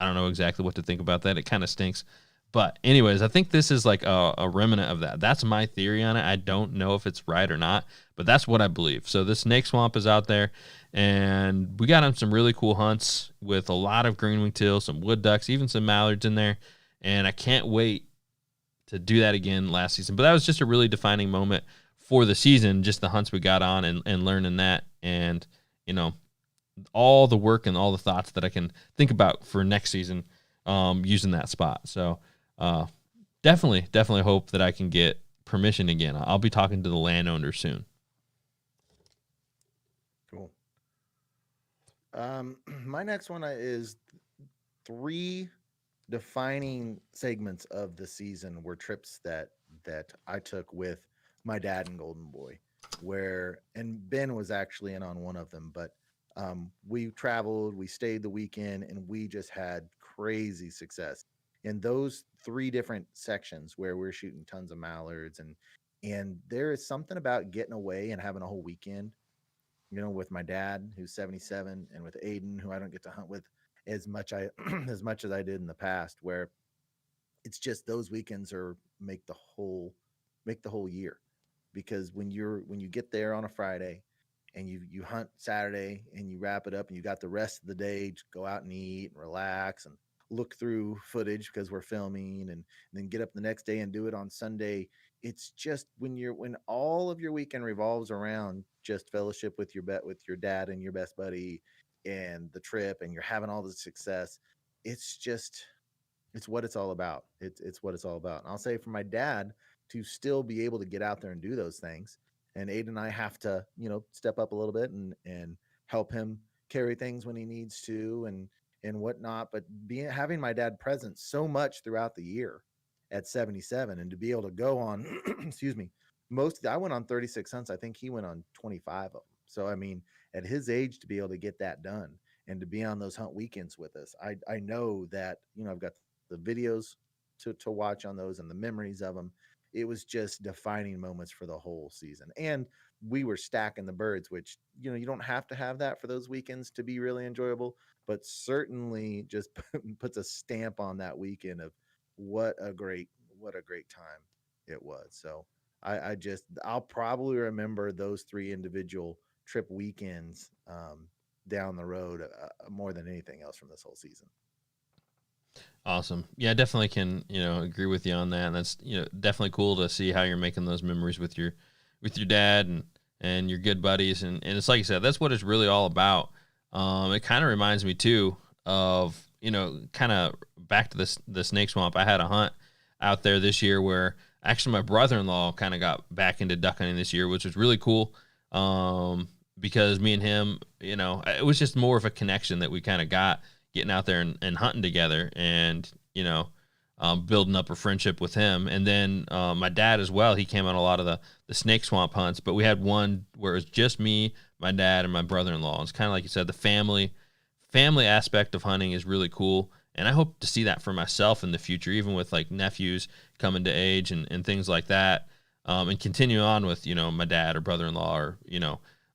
don't know exactly what to think about that. It kind of stinks. But anyways, I think this is like a remnant of that. That's my theory on it. I don't know if it's right or not, but that's what I believe. So this Snake Swamp is out there, and we got on some really cool hunts with a lot of green-winged teal, some wood ducks, even some mallards in there. And I can't wait to do that again last season. But that was just a really defining moment for the season, just the hunts we got on and learning that. And, all the work and all the thoughts that I can think about for next season using that spot. So definitely hope that I can get permission again. I'll be talking to the landowner soon. Cool. My next one is 3 defining segments of the season were trips that I took with my dad and Golden Boy, and Ben was actually in on one of them, but we traveled, we stayed the weekend, and we just had crazy success in those 3 different sections where we're shooting tons of mallards, and there is something about getting away and having a whole weekend, with my dad who's 77 and with Aiden, who I don't get to hunt with as much as much as I did in the past, where it's just those weekends make the whole year. Because when you get there on a Friday and you hunt Saturday and you wrap it up and you got the rest of the day to go out and eat and relax and look through footage because we're filming, and then get up the next day and do it on Sunday. It's just when all of your weekend revolves around just fellowship with your dad and your best buddy and the trip, and you're having all the success. It's what it's all about. It's what it's all about. And I'll say for my dad to still be able to get out there and do those things, and Aiden and I have to, step up a little bit and help him carry things when he needs to and whatnot. But having my dad present so much throughout the year at 77, and to be able to go on, excuse me, I went on 36 hunts. I think he went on 25 of them. So, I mean, at his age, to be able to get that done and to be on those hunt weekends with us, I know that, I've got the videos to watch on those and the memories of them. It was just defining moments for the whole season. And we were stacking the birds, which, you don't have to have that for those weekends to be really enjoyable, but certainly just puts a stamp on that weekend of what a great time it was. So I'll probably remember those 3 individual trip weekends down the road more than anything else from this whole season. Awesome. Yeah, definitely can, agree with you on that. And that's, definitely cool to see how you're making those memories with your dad and your good buddies. And it's like you said, that's what it's really all about. It kind of reminds me too of, kind of back to the snake swamp. I had a hunt out there this year where actually my brother-in-law kind of got back into duck hunting this year, which was really cool. Because me and him, it was just more of a connection that we kind of got getting out there and hunting together and, building up a friendship with him. And then my dad as well, he came on a lot of the snake swamp hunts, but we had one where it was just me, my dad, and my brother-in-law. It's kind of like you said, the family aspect of hunting is really cool. And I hope to see that for myself in the future, even with like nephews coming to age and things like that. And continue on with, my dad or brother-in-law or,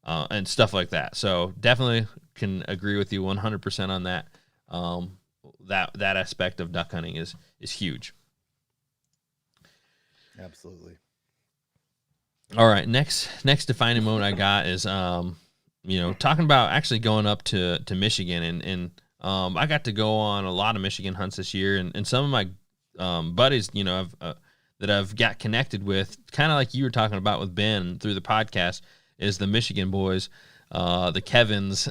and stuff like that. So definitely can agree with you 100% on that. That aspect of duck hunting is huge. Absolutely. All right. Next defining moment I got is, talking about actually going up to Michigan and I got to go on a lot of Michigan hunts this year and some of my, buddies, that I've got connected with, kind of like you were talking about with Ben through the podcast, is the Michigan boys, the Kevins.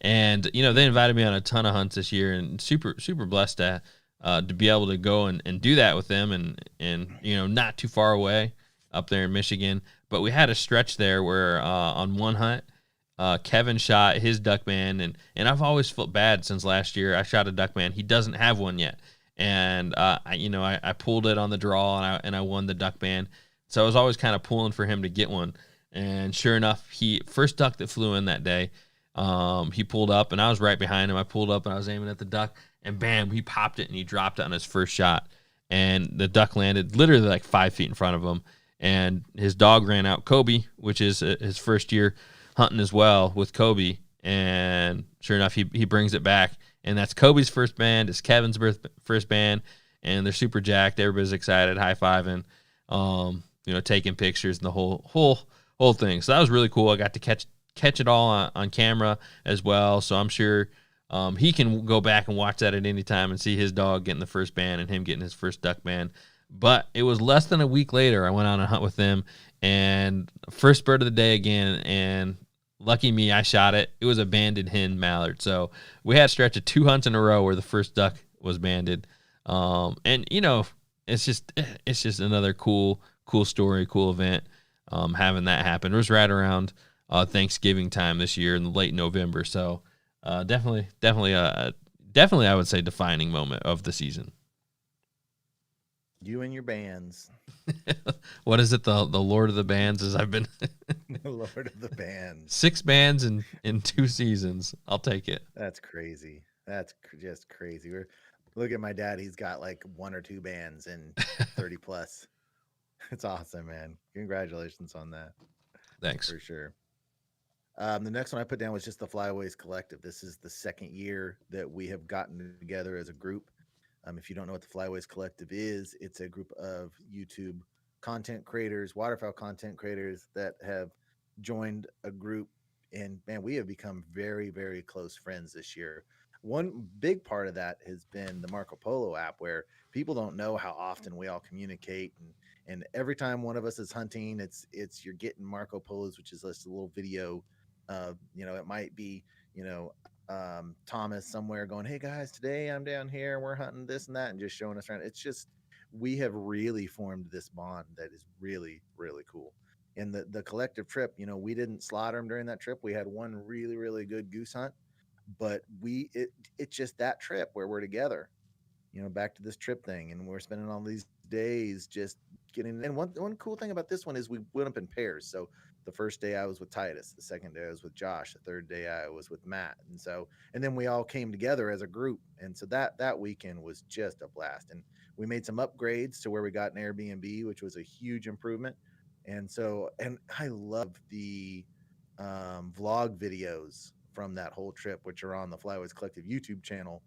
And, they invited me on a ton of hunts this year and super, super blessed to be able to go and do that with them and, not too far away up there in Michigan. But we had a stretch there where on one hunt, Kevin shot his duck band and I've always felt bad since last year. I shot a duck band. He doesn't have one yet. And, I pulled it on the draw and I won the duck band. So I was always kind of pulling for him to get one. And sure enough, first duck that flew in that day, he pulled up and I was right behind him. I pulled up and I was aiming at the duck and bam, he popped it and he dropped it on his first shot. And the duck landed literally like 5 feet in front of him. And his dog ran out, Kobe, which is his first year hunting as well with Kobe. And sure enough, he brings it back. And that's Kobe's first band. It's Kevin's first band. And they're super jacked. Everybody's excited, high-fiving, taking pictures and the whole thing. So that was really cool. I got to catch it all on camera as well. So I'm sure he can go back and watch that at any time and see his dog getting the first band and him getting his first duck band. But it was less than a week later, I went on a hunt with them and first bird of the day again. And lucky me, I shot it. It was a banded hen mallard. So we had a stretch of 2 hunts in a row where the first duck was banded. And it's just another cool story, cool event. Having that happen. It was right around Thanksgiving time this year in late November. So definitely I would say defining moment of the season. You and your bands. What is it? The Lord of the Bands, as I've been. The Lord of the Bands. 6 bands in 2 seasons. I'll take it. That's crazy. That's just crazy. Look at my dad. He's got like 1 or 2 bands and 30 plus. It's awesome, man. Congratulations on that. Thanks. For sure. The next one I put down was just the Flyways Collective. This is the second year that we have gotten together as a group. If you don't know what the Flyways Collective is, it's a group of YouTube content creators, waterfowl content creators that have joined a group. And man, we have become very, very close friends this year. One big part of that has been the Marco Polo app, where people don't know how often we all communicate. And every time one of us is hunting, it's you're getting Marco Polos, which is just a little video. It might be, Thomas somewhere going, "Hey guys, today I'm down here and we're hunting this and that," and just showing us around. It's just, we have really formed this bond that is really, really cool. And the collective trip, we didn't slaughter them during that trip. We had one really, really good goose hunt, but it's just that trip where we're together, back to this trip thing. And we're spending all these days just getting, and one cool thing about this one is we went up in pairs. So the first day I was with Titus, the second day I was with Josh, the third day I was with Matt. And then we all came together as a group. And so that weekend was just a blast. And we made some upgrades to where we got an Airbnb, which was a huge improvement. And I love the vlog videos from that whole trip, which are on the Flyways Collective YouTube channel.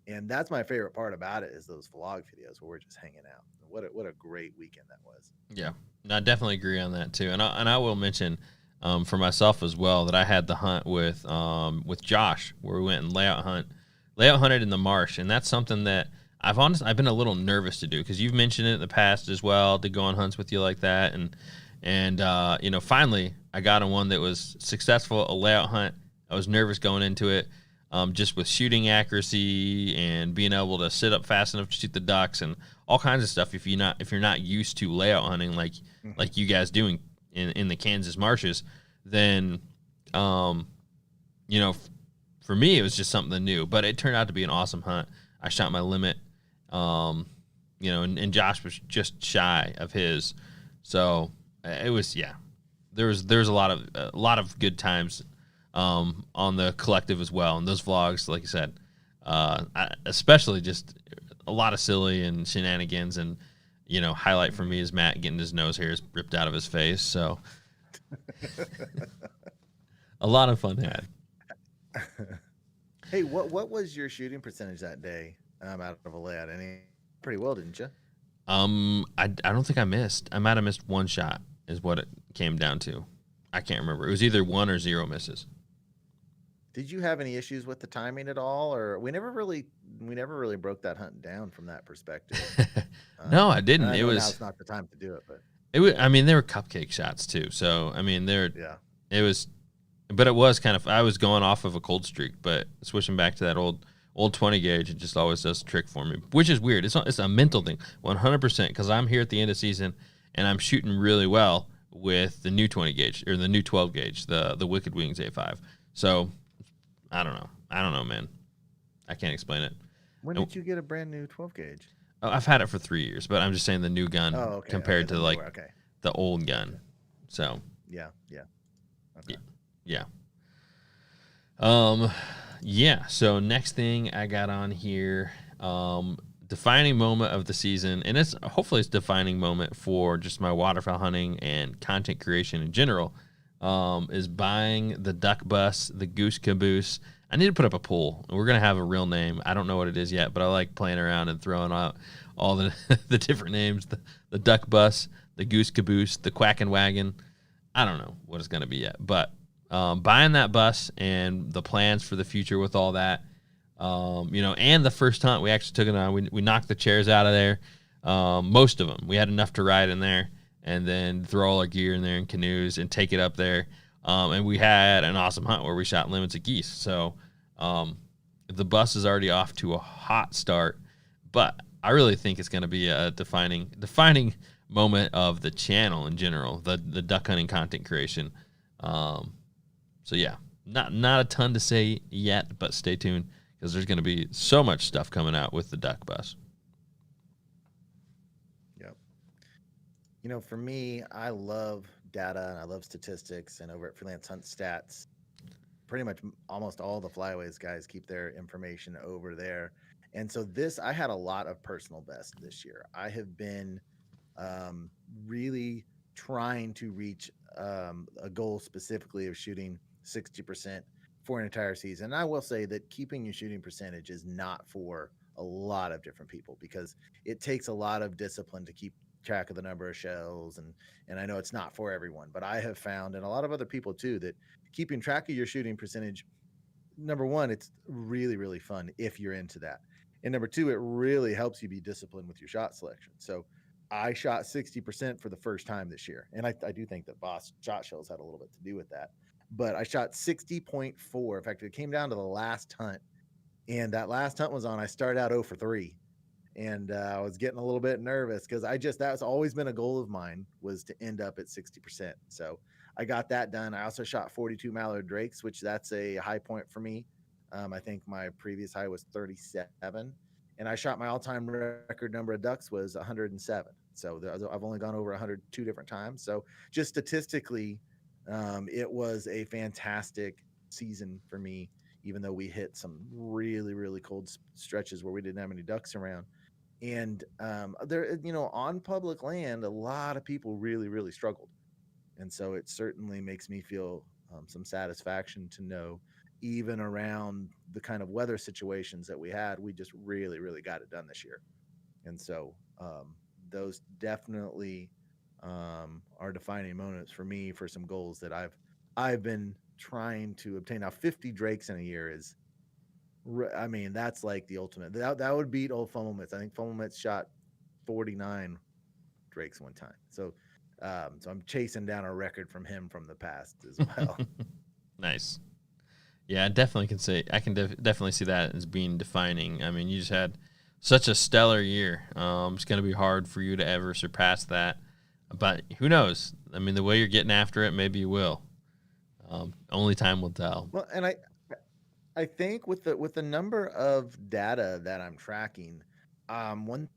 And that's my favorite part about it, is those vlog videos where we're just hanging out. What a great weekend that was. Yeah, I definitely agree on that too. And I will mention for myself as well that I had the hunt with Josh, where we went and layout hunt layout hunted in the marsh, and that's something that I've been a little nervous to do because you've mentioned it in the past as well, to go on hunts with you like that, and finally I got on one that was successful, a layout hunt. I was nervous going into it, just with shooting accuracy and being able to sit up fast enough to shoot the ducks and all kinds of stuff. If you're not used to layout hunting like you guys doing in the Kansas marshes, then for me, it was just something new, but it turned out to be an awesome hunt. I shot my limit, and Josh was just shy of his, so it was There was a lot of good times on the collective as well, and those vlogs, like you said, especially just a lot of silly and shenanigans, and highlight for me is Matt getting his nose hairs ripped out of his face. So a lot of fun had. Hey, what was your shooting percentage that day out of a layout? Any pretty well, didn't you? I don't think I missed. I might have missed one shot, is what it came down to. I can't remember. It was either 1 or 0 misses. Did you have any issues with the timing at all, or we never really broke that hunt down from that perspective? No, I didn't. I It know was. now's not the time to do it, but It was. I mean, they were cupcake shots too. So I mean, yeah. It was, but it was kind of. I was going off of a cold streak, but switching back to that old 20 gauge, it just always does a trick for me, which is weird. It's a mental thing, 100%. Because I'm here at the end of season, and I'm shooting really well with the new 20 gauge or the new 12 gauge, the Wicked Wings A5. So I don't know, man. I can't explain it. When did you get a brand new 12 gauge? Oh, I've had it for 3 years, but I'm just saying the new gun Okay. compared Okay, to like okay. the old gun. So Yeah. Okay. yeah. So next thing I got on here, defining moment of the season, and hopefully it's defining moment for just my waterfowl hunting and content creation in general, is buying the duck bus, the goose caboose. I need to put up a poll. We're gonna have a real name. I don't know what it is yet, but I like playing around and throwing out all the the different names: the duck bus, the goose caboose, the quacking wagon. I don't know what it's gonna be yet, but buying that bus and the plans for the future with all that, and the first hunt we actually took it on. We knocked the chairs out of there, most of them. We had enough to ride in there, and then throw all our gear in there in canoes and take it up there. And we had an awesome hunt where we shot limits of geese. So the bus is already off to a hot start, but I really think it's going to be a defining moment of the channel in general, the duck hunting content creation. So yeah, not a ton to say yet, but stay tuned because there's going to be so much stuff coming out with the duck bus. Yep. For me, I love data and I love statistics, and over at Freelance Hunt Stats, pretty much almost all the flyaways guys keep their information over there. And so I had a lot of personal best this year. I have been really trying to reach a goal specifically of shooting 60% for an entire season. And I will say that keeping your shooting percentage is not for a lot of different people because it takes a lot of discipline to keep track of the number of shells, and I know it's not for everyone, but I have found, and a lot of other people too, that keeping track of your shooting percentage, number one, it's really, really fun if you're into that, and number two, it really helps you be disciplined with your shot selection. So I shot 60% for the first time this year, and I do think that Boss shot shells had a little bit to do with that, but I shot 60.4. In fact, it came down to the last hunt, and that last hunt was on, I started out 0 for 3. And I was getting a little bit nervous because that's always been a goal of mine, was to end up at 60%. So I got that done. I also shot 42 mallard drakes, which that's a high point for me. I think my previous high was 37, and I shot my all-time record number of ducks was 107. So I've only gone over 100 2 different times. So just statistically, it was a fantastic season for me, even though we hit some really, really cold stretches where we didn't have any ducks around. And there, on public land, a lot of people really, really struggled. And so it certainly makes me feel some satisfaction to know, even around the kind of weather situations that we had, we just really, really got it done this year. And so those definitely are defining moments for me for some goals that I've been trying to obtain. Now, 50 drakes in a year is I mean, that's like the ultimate. That would beat old Fummelmitz. I think Fummelmitz shot 49 drakes one time. So I'm chasing down a record from him from the past as well. Nice. Yeah, I definitely can say I can definitely see that as being defining. I mean, you just had such a stellar year. It's going to be hard for you to ever surpass that. But who knows? I mean, the way you're getting after it, maybe you will. Only time will tell. Well, and I think with the number of data that I'm tracking, one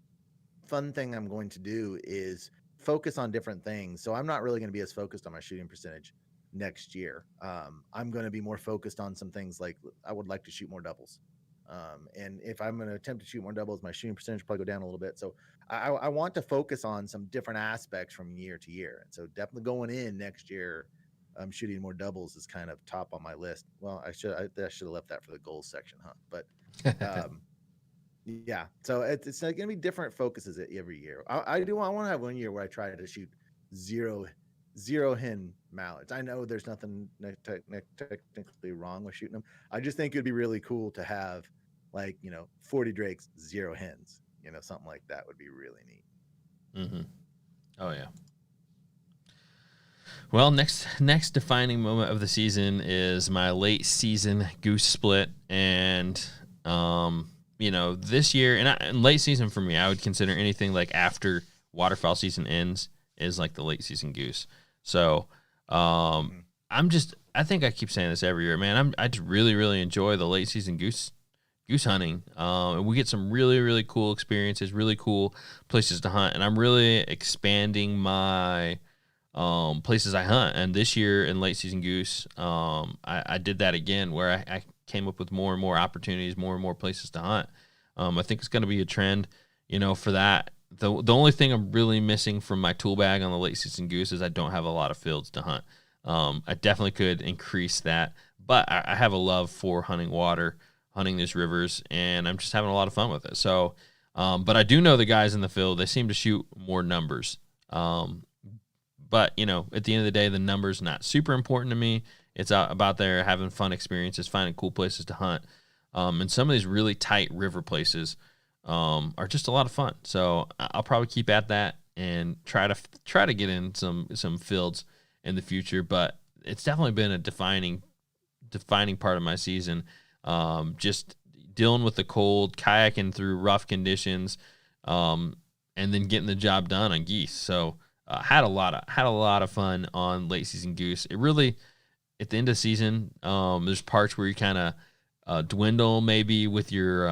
fun thing I'm going to do is focus on different things. So I'm not really going to be as focused on my shooting percentage next year. I'm going to be more focused on some things like I would like to shoot more doubles. And if I'm going to attempt to shoot more doubles, my shooting percentage will probably go down a little bit. So I want to focus on some different aspects from year to year. And so definitely going in next year, shooting more doubles is kind of top on my list. Well, I should have left that for the goals section, huh? But yeah, so it's going to be different focuses every year. I want to have one year where I try to shoot zero hen mallards. I know there's nothing technically wrong with shooting them. I just think it'd be really cool to have 40 drakes, 0 hens. Something like that would be really neat. Mm-hmm. Oh yeah. Well, next defining moment of the season is my late season goose split, and this year and late season for me, I would consider anything like after waterfowl season ends is like the late season goose. So I think I keep saying this every year, man. I just really, really enjoy the late season goose hunting. And we get some really, really cool experiences, really cool places to hunt, and I'm really expanding my places I hunt. And this year in late season goose, I did that again, where I came up with more and more opportunities, more and more places to hunt. I think it's going to be a trend, for that. The only thing I'm really missing from my tool bag on the late season goose is I don't have a lot of fields to hunt. I definitely could increase that, but I have a love for hunting water, hunting these rivers, and I'm just having a lot of fun with it. So, but I do know the guys in the field, they seem to shoot more numbers. But, at the end of the day, the number's not super important to me. It's about there having fun experiences, finding cool places to hunt. And some of these really tight river places are just a lot of fun. So I'll probably keep at that and try to get in some fields in the future. But it's definitely been a defining part of my season. Just dealing with the cold, kayaking through rough conditions, and then getting the job done on geese. So had a lot of fun on late season goose. It really, at the end of the season, there's parts where you kind of dwindle maybe with your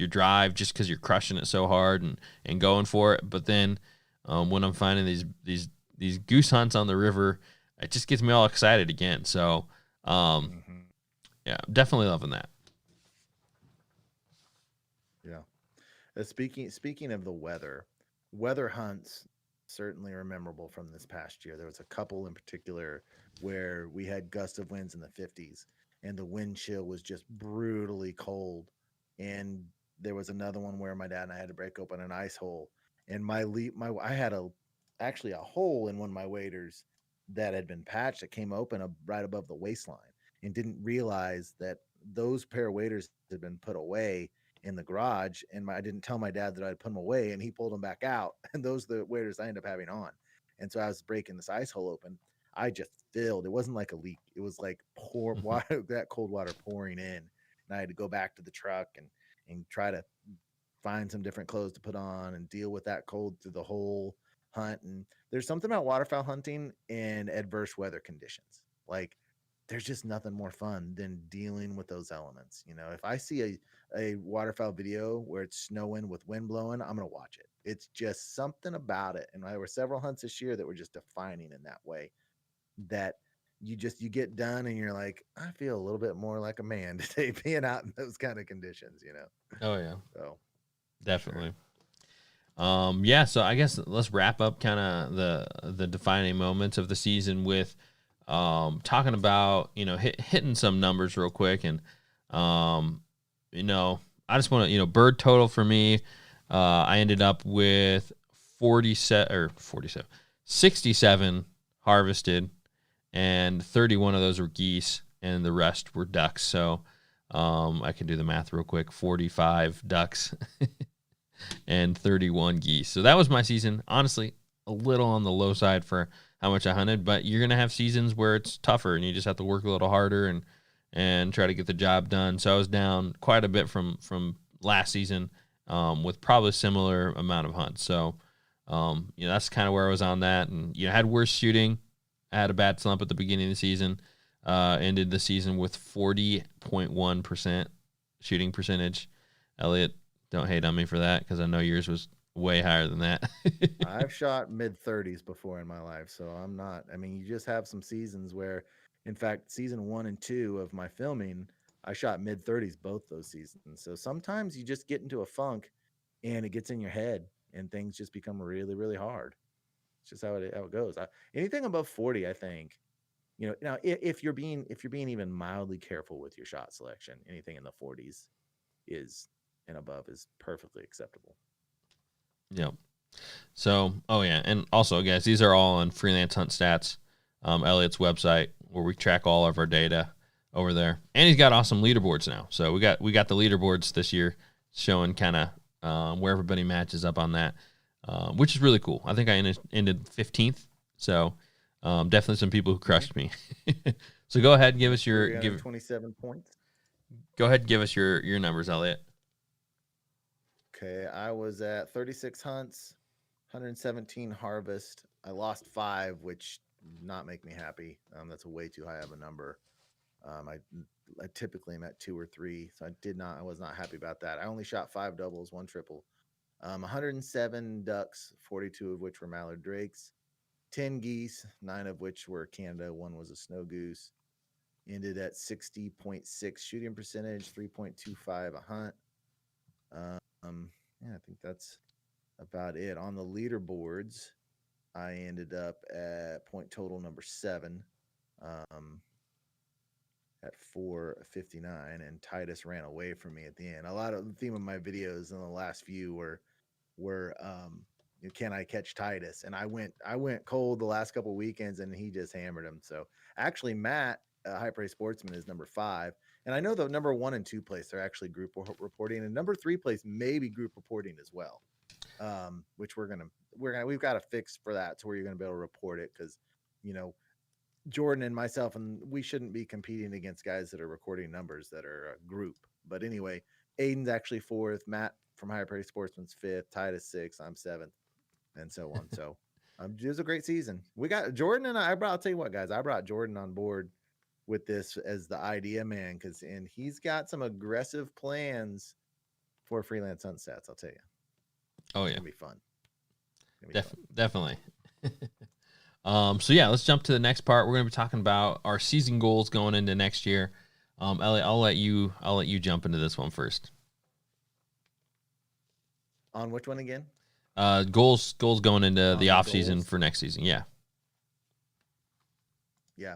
drive just because you're crushing it so hard and going for it. But then when I'm finding these goose hunts on the river, it just gets me all excited again. So yeah, definitely loving that. Yeah. Speaking of the weather hunts certainly are memorable from this past year. There was a couple in particular where we had gusts of winds in the 50s and the wind chill was just brutally cold. And there was another one where my dad and I had to break open an ice hole, and I had actually a hole in one of my waders that had been patched that came open right above the waistline, and didn't realize that those pair of waders had been put away in the garage, and I didn't tell my dad that I'd put them away, and he pulled them back out, and those are the waders I ended up having on. And so I was breaking this ice hole open. I just filled. It wasn't like a leak. It was like pour water, that cold water pouring in, and I had to go back to the truck and try to find some different clothes to put on and deal with that cold through the whole hunt. And there's something about waterfowl hunting in adverse weather conditions. Like, there's just nothing more fun than dealing with those elements. If I see a waterfowl video where it's snowing with wind blowing, I'm going to watch it. It's just something about it. And there were several hunts this year that were just defining in that way, that you get done and you're like, I feel a little bit more like a man today being out in those kind of conditions, Oh yeah. So definitely. Sure. Yeah. So I guess let's wrap up kind of the defining moments of the season with talking about, hitting some numbers real quick. And, I just want to, bird total for me, I ended up with 67 harvested, and 31 of those were geese and the rest were ducks. So, I can do the math real quick. 45 ducks and 31 geese. So that was my season. Honestly, a little on the low side for how much I hunted, but you're gonna have seasons where it's tougher and you just have to work a little harder and try to get the job done. So I was down quite a bit from last season, with probably a similar amount of hunts. So that's kind of where I was on that, and I had worse shooting. I had a bad slump at the beginning of the season. Ended the season with 40.1% shooting percentage. Elliot, don't hate on me for that because I know yours was way higher than that. I've shot mid-30s before in my life, so I'm not. I mean, you just have some seasons where, in fact, season 1 and 2 of my filming, I shot mid-30s both those seasons. So sometimes you just get into a funk and it gets in your head and things just become really, really hard. It's just how it goes. Anything above 40, I think, now if you're being even mildly careful with your shot selection, anything in the 40s is and above is perfectly acceptable. Yep. So, and also, guys, these are all on Freelance Hunt Stats, Elliot's website, where we track all of our data over there. And he's got awesome leaderboards now. So we got the leaderboards this year showing kind of where everybody matches up on that, which is really cool. I think I ended 15th. So definitely some people who crushed me. So go ahead and give us your 27 points. Go ahead and give us your numbers, Elliot. Okay, I was at 36 hunts, 117 harvest. I lost 5, which did not make me happy. That's a way too high of a number. I typically am at 2 or 3, so I was not happy about that. I only shot 5 doubles, 1 triple. 107 ducks, 42 of which were mallard drakes, 10 geese, 9 of which were Canada, 1 was a snow goose. Ended at 60.6 shooting percentage, 3.25 a hunt. I think that's about it. On the leaderboards, I ended up at point total number 7, at 459, and Titus ran away from me at the end. A lot of the theme of my videos in the last few were can I catch Titus? And I went cold the last couple of weekends, and he just hammered him. So actually, Matt, High Praise Sportsman, is number 5. And I know the number 1 and 2 place are actually group reporting, and number 3 place may be group reporting as well. Which we've got to fix for that to where you're gonna be able to report it, because Jordan and myself, and we shouldn't be competing against guys that are recording numbers that are a group. But anyway, Aiden's actually 4th, Matt from High Praise Sportsman's 5th, Titus 6th, I'm 7th, and so on. So it was a great season. We got Jordan and I'll tell you what, guys, I brought Jordan on board with this as the idea man, and he's got some aggressive plans for Freelance Hunt Stats, I'll tell you. Oh, yeah. It's gonna be fun. Definitely. So yeah, let's jump to the next part. We're going to be talking about our season goals going into next year. Elliot, I'll let you jump into this one first. On which one again? Goals going into the off season for next season. Yeah. Yeah.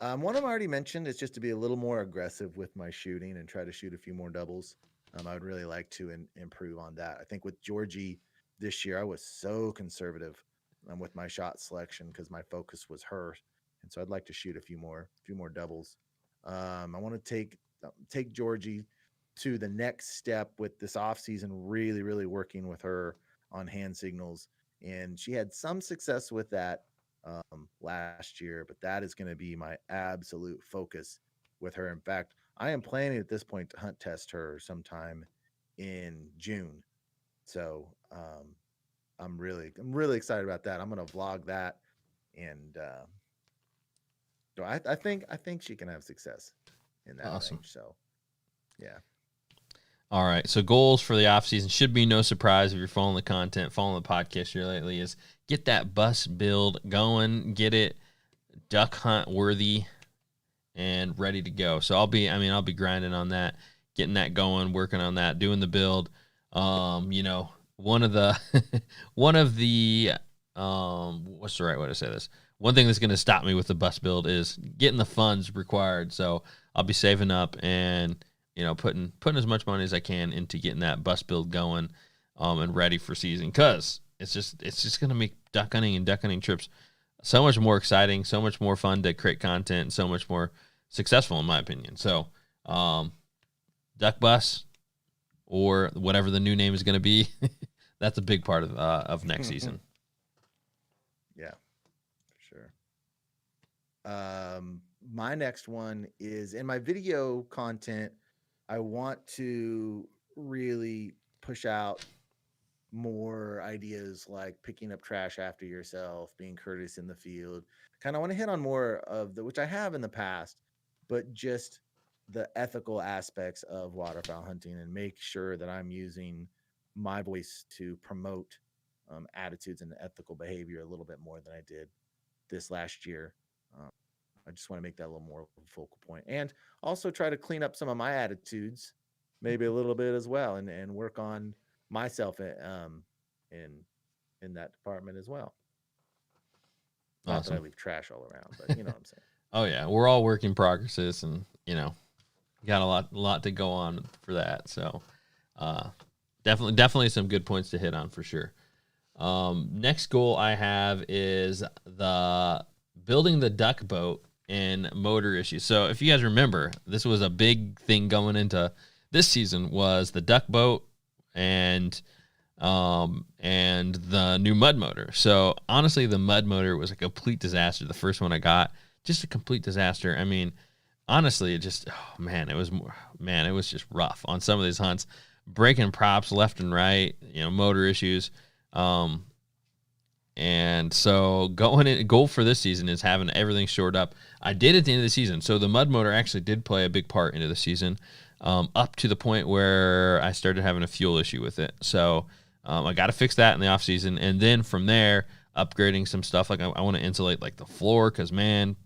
One of them I already mentioned is just to be a little more aggressive with my shooting and try to shoot a few more doubles. I would really like to improve on that. I think with Georgie this year, I was so conservative with my shot selection because my focus was her, and so I'd like to shoot a few more doubles. I want to take Georgie to the next step with this off season, really, really working with her on hand signals, and she had some success with that last year, but that is going to be my absolute focus with her. In fact, I am planning at this point to hunt test her sometime in June. So I'm really excited about that. I'm going to vlog that, and I think she can have success in that range. So yeah. All right. So goals for the off season should be no surprise if you're following the content, following the podcast here lately, is get that bus build going, get it duck hunt worthy and ready to go. So I'll be grinding on that, getting that going, working on that, doing the build. One of the what's the right way to say this? One thing that's going to stop me with the bus build is getting the funds required. So I'll be saving up and putting as much money as I can into getting that bus build going, and ready for season, because it's just going to make duck hunting and duck hunting trips so much more exciting, so much more fun to create content, and so much more successful in my opinion. So, duck bus or whatever the new name is going to be. That's a big part of next season. Yeah, for sure. My next one is in my video content. I want to really push out more ideas like picking up trash after yourself, being courteous in the field. Kind of want to hit on more of which I have in the past, but just the ethical aspects of waterfowl hunting and make sure that I'm using my voice to promote attitudes and ethical behavior a little bit more than I did this last year. I just want to make that a little more of a focal point and also try to clean up some of my attitudes, maybe a little bit as well, and work on myself in that department as well. Not that I Awesome. leave trash all around, but you know what I'm saying. Oh yeah, we're all work in progresses, and got a lot to go on for that. So, definitely some good points to hit on for sure. Next goal I have is the building the duck boat and motor issues. So if you guys remember, this was a big thing going into this season was the duck boat and the new mud motor. So honestly, the mud motor was a complete disaster. The first one I got, just a complete disaster. I mean, honestly, it was just rough on some of these hunts, breaking props left and right, motor issues. And so goal for this season is having everything shored up. I did at the end of the season. So the mud motor actually did play a big part into the season, up to the point where I started having a fuel issue with it. So I got to fix that in the off season. And then from there, upgrading some stuff. Like I want to insulate like the floor. Cause man,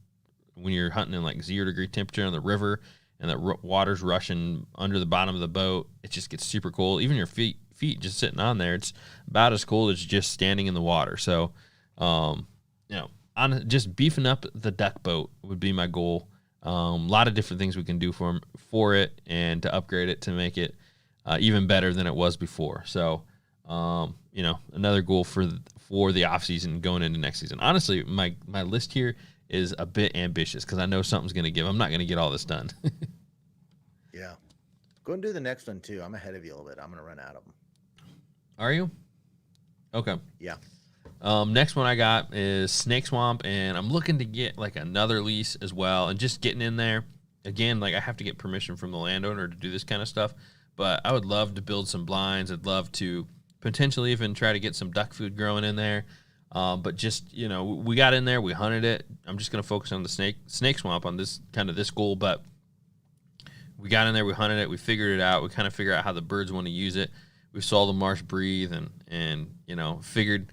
when you're hunting in like 0-degree temperature on the river and that water's rushing under the bottom of the boat, it just gets super cold. Even your feet just sitting on there, it's about as cold as just standing in the water. So, just beefing up the duck boat would be my goal. A lot of different things we can do for it and to upgrade it to make it even better than it was before. So, another goal for the off season going into next season. Honestly, my list here is a bit ambitious because I know something's going to give. I'm not going to get all this done. Yeah. Go and do the next one too. I'm ahead of you a little bit. I'm going to run out of them. Are you? Okay. Yeah. Next one I got is Snake Swamp, and I'm looking to get like another lease as well, and just getting in there. Again, like I have to get permission from the landowner to do this kind of stuff, but I would love to build some blinds. I'd love to potentially even try to get some duck food growing in there. But just, we got in there, we hunted it. I'm just going to focus on the snake swamp on this goal, but we got in there, we hunted it, we figured it out. We kind of figured out how the birds want to use it. We saw the marsh breathe and figured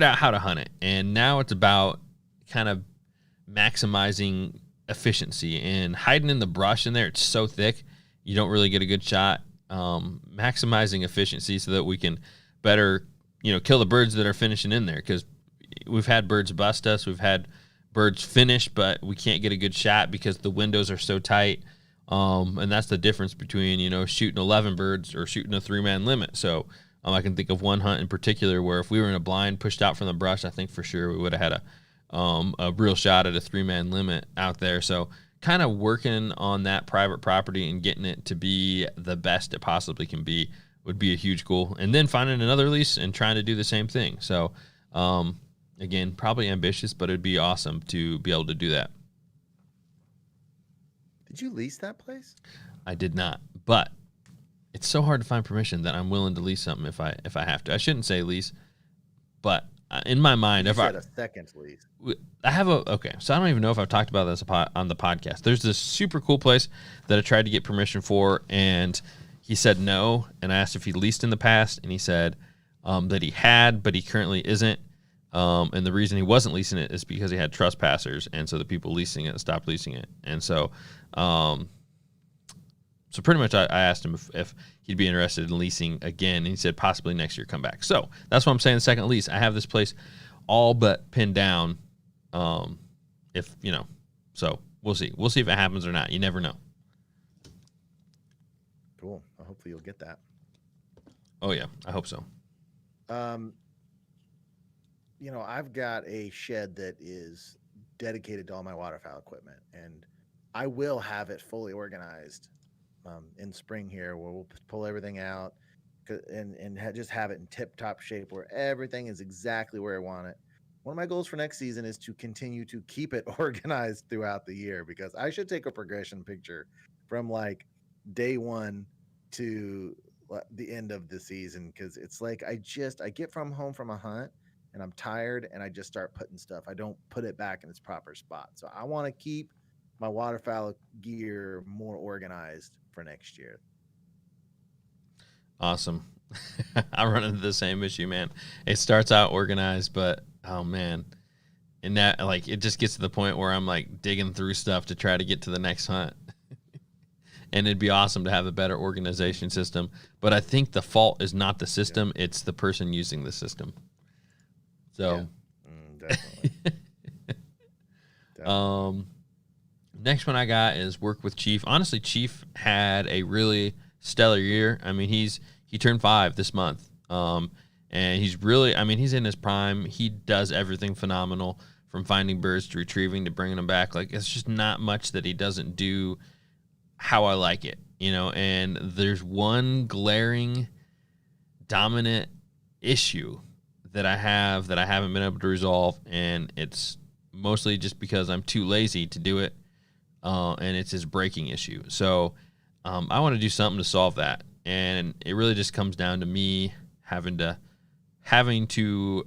out how to hunt it. And now it's about kind of maximizing efficiency and hiding in the brush in there. It's so thick, you don't really get a good shot. Maximizing efficiency so that we can better, kill the birds that are finishing in there. Because we've had birds bust us. We've had birds finish, but we can't get a good shot because the windows are so tight. And that's the difference between, shooting 11 birds or shooting a 3-man limit. So I can think of one hunt in particular where if we were in a blind pushed out from the brush, I think for sure we would have had a real shot at a 3-man limit out there. So kind of working on that private property and getting it to be the best it possibly can be would be a huge goal. And then finding another lease and trying to do the same thing. So, again, probably ambitious, but it'd be awesome to be able to do that. Did you lease that place? I did not, but it's so hard to find permission that I'm willing to lease something if I have to. I shouldn't say lease, but in my mind, you said a second lease. I have so I don't even know if I've talked about this on the podcast. There's this super cool place that I tried to get permission for, and he said no. And I asked if he leased in the past, and he said that he had, but he currently isn't. And the reason he wasn't leasing it is because he had trespassers, and so the people leasing it stopped leasing it. And so, so pretty much I asked him if he'd be interested in leasing again, and he said possibly next year come back. So that's what I'm saying, the second lease. I have this place all but pinned down. So we'll see. We'll see if it happens or not. You never know. Cool. Well, hopefully you'll get that. Oh yeah, I hope so. I've got a shed that is dedicated to all my waterfowl equipment, and I will have it fully organized in spring here, where we'll pull everything out and just have it in tip top shape where everything is exactly where I want it. One of my goals for next season is to continue to keep it organized throughout the year, because I should take a progression picture from like day one to the end of the season, because it's like I get from home from a hunt and I'm tired and I just start putting stuff. I don't put it back in its proper spot. So I want to keep my waterfowl gear more organized for next year. Awesome. I run into the same issue, man. It starts out organized, but oh man, and that like it just gets to the point where I'm like digging through stuff to try to get to the next hunt. And it'd be awesome to have a better organization system, but I think the fault is not the system; it's the person using the system. So, definitely. next one I got is work with Chief. Honestly, Chief had a really stellar year. I mean, he turned 5 this month, and he's really, I mean, he's in his prime. He does everything phenomenal, from finding birds to retrieving to bringing them back. Like, it's just not much that he doesn't do how I like it, you know. And there's one glaring dominant issue that I haven't been able to resolve, and it's mostly just because I'm too lazy to do it, and it's his breaking issue. So I want to do something to solve that, and it really just comes down to me having to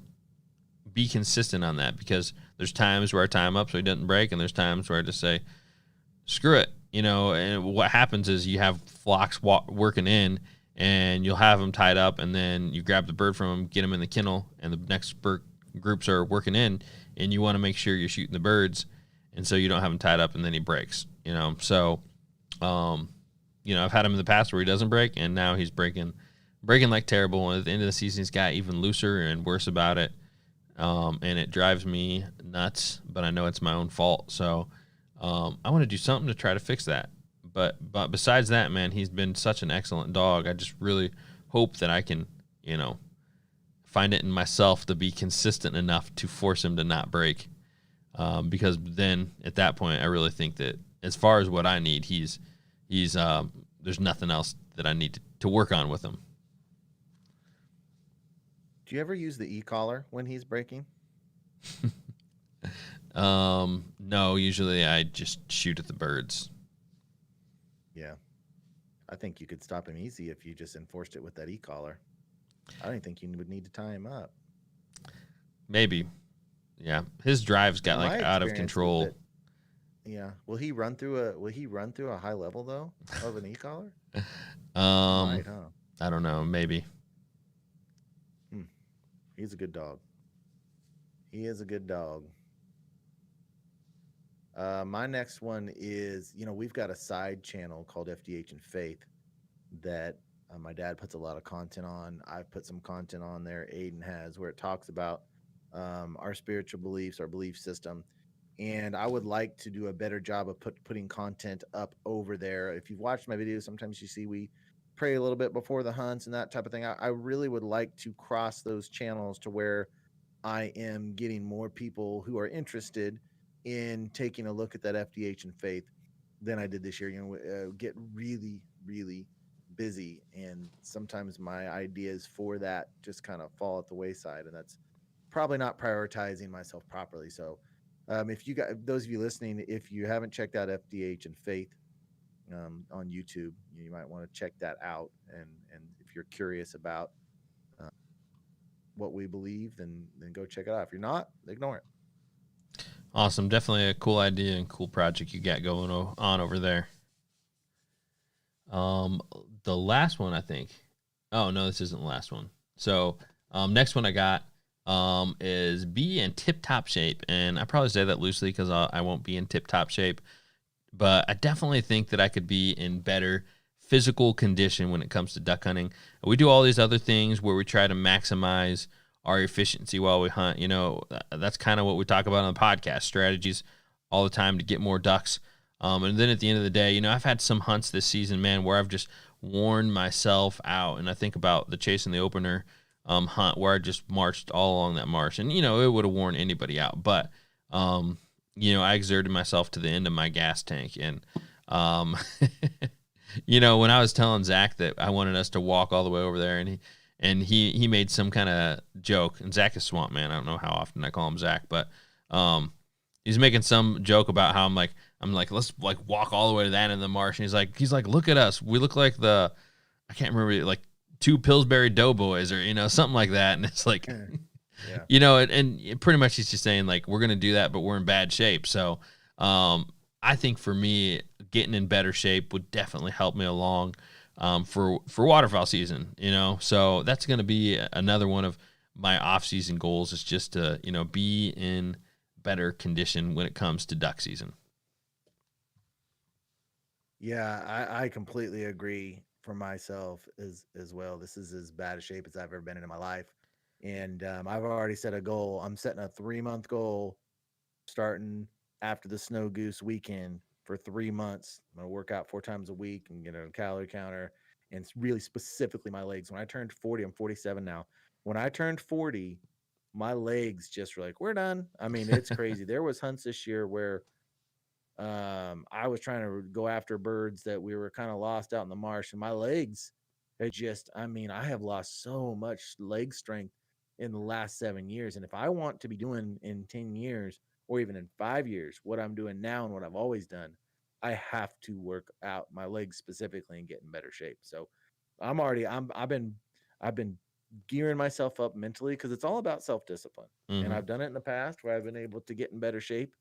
be consistent on that, because there's times where I tie him up so he doesn't break, and there's times where I just say, screw it, you know. And what happens is you have flocks working in, and you'll have them tied up, and then you grab the bird from them, get them in the kennel, and the next groups are working in, and you want to make sure you're shooting the birds, and so you don't have him tied up, and then he breaks, you know. So, you know, I've had him in the past where he doesn't break, and now he's breaking like terrible. And at the end of the season, he's got even looser and worse about it, and it drives me nuts. But I know it's my own fault, so I want to do something to try to fix that. But besides that, man, he's been such an excellent dog. I just really hope that I can, you know, find it in myself to be consistent enough to force him to not break. Because then at that point, I really think that as far as what I need, he's there's nothing else that I need to work on with him. Do you ever use the e-collar when he's breaking? No, usually I just shoot at the birds. Yeah. I think you could stop him easy if you just enforced it with that e-collar. I don't think you would need to tie him up. Maybe. Yeah. His drive's got like out of control. Yeah. Will he run through a high level though of an e-collar? Might, huh? I don't know, maybe. He's a good dog. He is a good dog. My next one is, you know, we've got a side channel called FDH and Faith that my dad puts a lot of content on. I've put some content on there. Aiden has, where it talks about our spiritual beliefs, our belief system. And I would like to do a better job of putting content up over there. If you've watched my videos, sometimes you see we pray a little bit before the hunts and that type of thing. I really would like to cross those channels to where I am getting more people who are interested in taking a look at that FDH and Faith than I did this year. You know, get really, really busy, and sometimes my ideas for that just kind of fall at the wayside, and that's probably not prioritizing myself properly. So if you got those of you listening, if you haven't checked out FDH and Faith on YouTube, you might want to check that out, and if you're curious about what we believe, then go check it out. If you're not, ignore it. Awesome. Definitely a cool idea and cool project you got going on over there. The last one, I think. Oh, no, this isn't the last one. So next one I got is be in tip-top shape. And I probably say that loosely because I won't be in tip-top shape. But I definitely think that I could be in better physical condition when it comes to duck hunting. We do all these other things where we try to maximize our efficiency while we hunt. You know, that's kind of what we talk about on the podcast, strategies all the time to get more ducks. And then at the end of the day, you know, I've had some hunts this season, man, where I've just worn myself out. And I think about the Chasing the Opener hunt where I just marched all along that marsh. And, you know, it would have worn anybody out. But, you know, I exerted myself to the end of my gas tank. And You know, when I was telling Zach that I wanted us to walk all the way over there, and he made some kind of joke, and Zach is Swamp Man. I don't know how often I call him Zach, but he's making some joke about how I'm like let's like walk all the way to that end of the marsh, and he's like look at us, we look like I can't remember, like two Pillsbury Doughboys or something like that, and it's like Yeah. and pretty much he's just saying like we're gonna do that, but we're in bad shape. So I think for me, getting in better shape would definitely help me along for waterfowl season. So that's gonna be another one of my off season goals, is just to be in better condition when it comes to duck season. Yeah, I completely agree for myself as well. This is as bad a shape as I've ever been in my life. And I've already set a goal. I'm setting a 3-month goal starting after the snow goose weekend for 3 months. I'm going to work out 4 times a week and get a calorie counter, and it's really specifically my legs. When I turned 40, I'm 47 now. When I turned 40, my legs just were like, we're done. I mean, it's crazy. There was hunts this year where I was trying to go after birds that we were kind of lost out in the marsh, and my legs had just, I mean, I have lost so much leg strength in the last 7 years. And if I want to be doing in 10 years or even in 5 years what I'm doing now and what I've always done, I have to work out my legs specifically and get in better shape. So I've been gearing myself up mentally, because it's all about self-discipline. And Mm-hmm. I've done it in the past where I've been able to get in better shape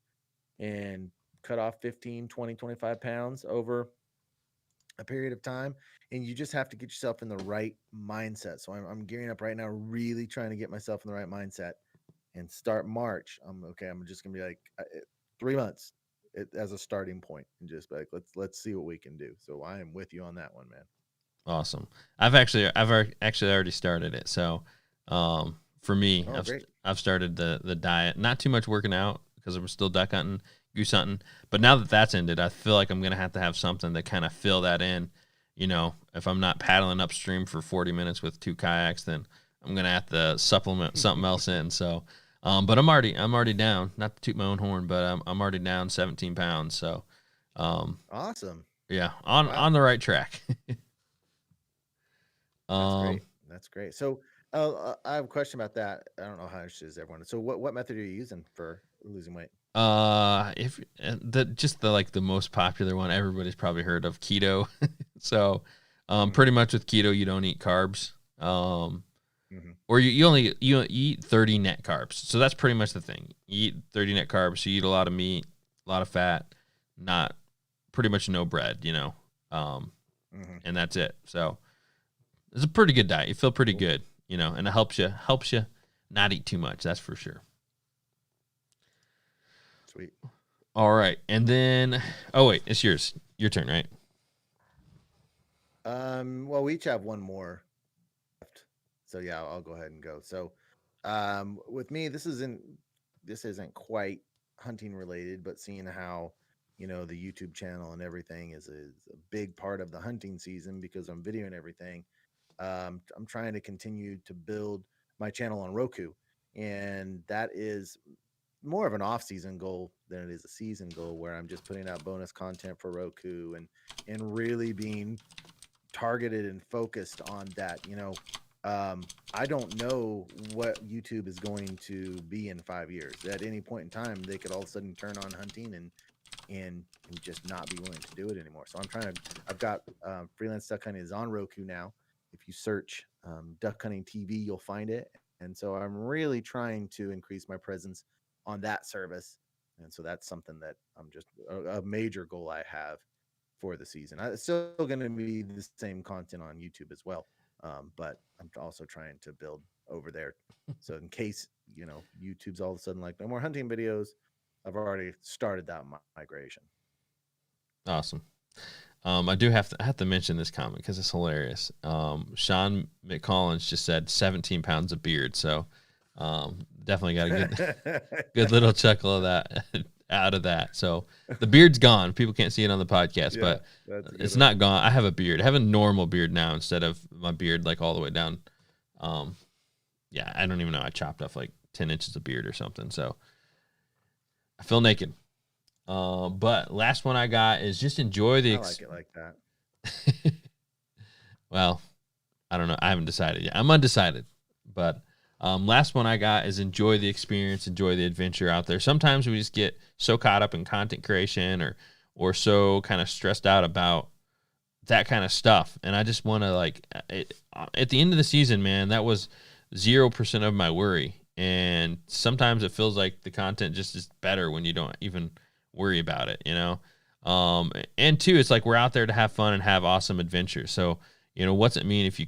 and cut off 15, 20, 25 pounds over a period of time. And you just have to get yourself in the right mindset. So I'm gearing up right now, really trying to get myself in the right mindset and start March. I'm just going to be like 3 months as a starting point, and just be like, let's see what we can do. So I am with you on that one, man. Awesome. I've actually already started it. So for me, Oh, great. I've started the diet. Not too much working out because I'm still duck hunting, goose hunting. But now that that's ended, I feel like I'm gonna have to have something to kind of fill that in. If I'm not paddling upstream for 40 minutes with 2 kayaks, then I'm gonna have to supplement something else in. So, but I'm already down. Not to toot my own horn, but I'm already down 17 pounds. So, Awesome. yeah, on Wow. the right track. That's um, great. That's great. So I have a question about that. I don't know how much is everyone. So what method are you using for losing weight? if the just the like the most popular one everybody's probably heard of, keto. So, Mm-hmm. pretty much with keto, you don't eat carbs. Mm-hmm. Or you eat 30 net carbs. So that's pretty much the thing. You eat 30 net carbs. So you eat a lot of meat, a lot of fat, not pretty much no bread. Mm-hmm. And that's it. So it's a pretty good diet. You feel pretty Cool. good, and it helps you not eat too much. That's for sure. Sweet. All right, and then wait, it's your turn, right? Well, we each have one more left. So yeah, I'll go ahead and go. So, with me, this isn't quite hunting related, but seeing how, the YouTube channel and everything is a big part of the hunting season because I'm videoing everything. I'm trying to continue to build my channel on Roku, and that is more of an off-season goal than it is a season goal, where I'm just putting out bonus content for Roku and really being targeted and focused on that. I don't know what YouTube is going to be in 5 years. At any point in time, they could all of a sudden turn on hunting and just not be willing to do it anymore. So I've got Freelance Duck Hunting is on Roku now. If you search Duck Hunting TV, you'll find it. And so I'm really trying to increase my presence on that service. And so that's something that I'm just a major goal I have for the season. It's still going to be the same content on YouTube as well, but I'm also trying to build over there. So in case YouTube's all of a sudden like no more hunting videos, I've already started that migration. Awesome. I have to mention this comment because it's hilarious. Sean McCollins just said 17 pounds of beard, so definitely got a good little chuckle of that out of that. So the beard's gone. People can't see it on the podcast, Yeah, but that's a good it's one. not gone. I have a beard. I have a normal beard now instead of my beard like all the way down. Yeah, I don't even know. I chopped off like 10 inches of beard or something. So I feel naked. But last one I got is just enjoy the I like it like that. Well, I don't know. I haven't decided yet. I'm undecided. But last one I got is enjoy the experience, enjoy the adventure out there. Sometimes we just get so caught up in content creation or so kind of stressed out about that kind of stuff. And I just want to at the end of the season, man, that was 0% of my worry. And sometimes it feels like the content just is better when you don't even worry about it, you know? And two, it's like we're out there to have fun and have awesome adventures. So, you know, what's it mean if you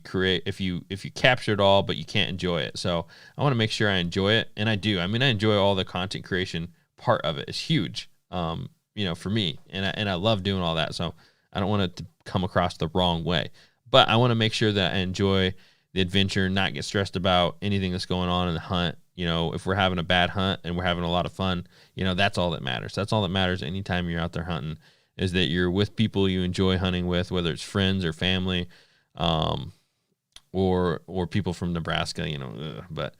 capture it all, but you can't enjoy it? So I want to make sure I enjoy it. And I do. I mean, I enjoy all the content creation part of it. It's huge, you know, for me. And I love doing all that. So I don't want it to come across the wrong way, but I want to make sure that I enjoy the adventure and not get stressed about anything that's going on in the hunt. You know, if we're having a bad hunt and we're having a lot of fun, you know, that's all that matters. That's all that matters anytime you're out there hunting, is that you're with people you enjoy hunting with, whether it's friends or family, or people from Nebraska, you know, but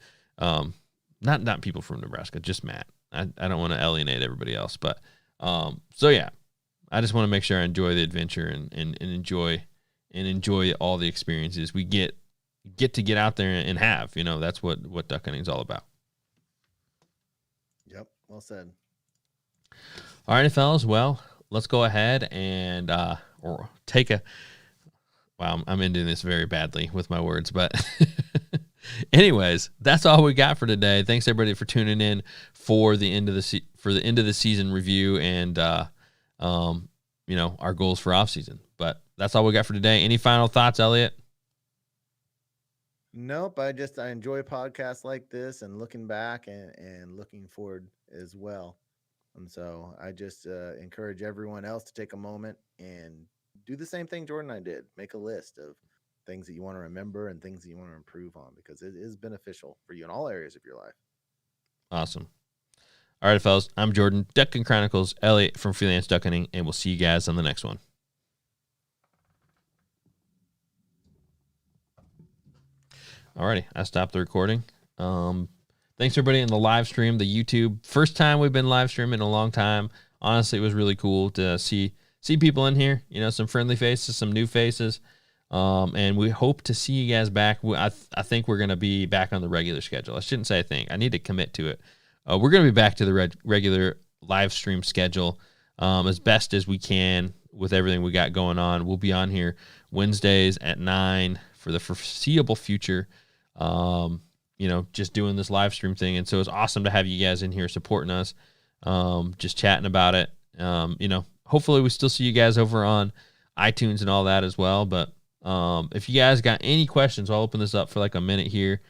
not people from Nebraska, just Matt. I don't want to alienate everybody else, but so yeah, I just want to make sure I enjoy the adventure and enjoy all the experiences we get to get out there and have. You know, that's what duck hunting is all about. Yep, well said. All right, fellas. Well, let's go ahead and or take a. Wow, I'm ending this very badly with my words, but anyways, that's all we got for today. Thanks everybody for tuning in for the end of the season review and you know, our goals for off season. But that's all we got for today. Any final thoughts, Elliot? Nope. I enjoy podcasts like this and looking back and looking forward as well. And so I just encourage everyone else to take a moment and do the same thing Jordan and I did. Make a list of things that you want to remember and things that you want to improve on, because it is beneficial for you in all areas of your life. Awesome. All right, fellas. I'm Jordan, Duck and Chronicles, Elliot from Freelance Duck Hunting, and we'll see you guys on the next one. Alrighty, I stopped the recording. Thanks everybody in the live stream, the YouTube. First time we've been live streaming in a long time. Honestly, it was really cool to see people in here. You know, some friendly faces, some new faces, and we hope to see you guys back. I think we're gonna be back on the regular schedule. I shouldn't say I think. I need to commit to it. We're gonna be back to the regular live stream schedule as best as we can with everything we got going on. We'll be on here Wednesdays at 9 for the foreseeable future. You know, just doing this live stream thing. And so it's awesome to have you guys in here supporting us, just chatting about it. You know, hopefully we still see you guys over on iTunes and all that as well. But if you guys got any questions, I'll open this up for like a minute here,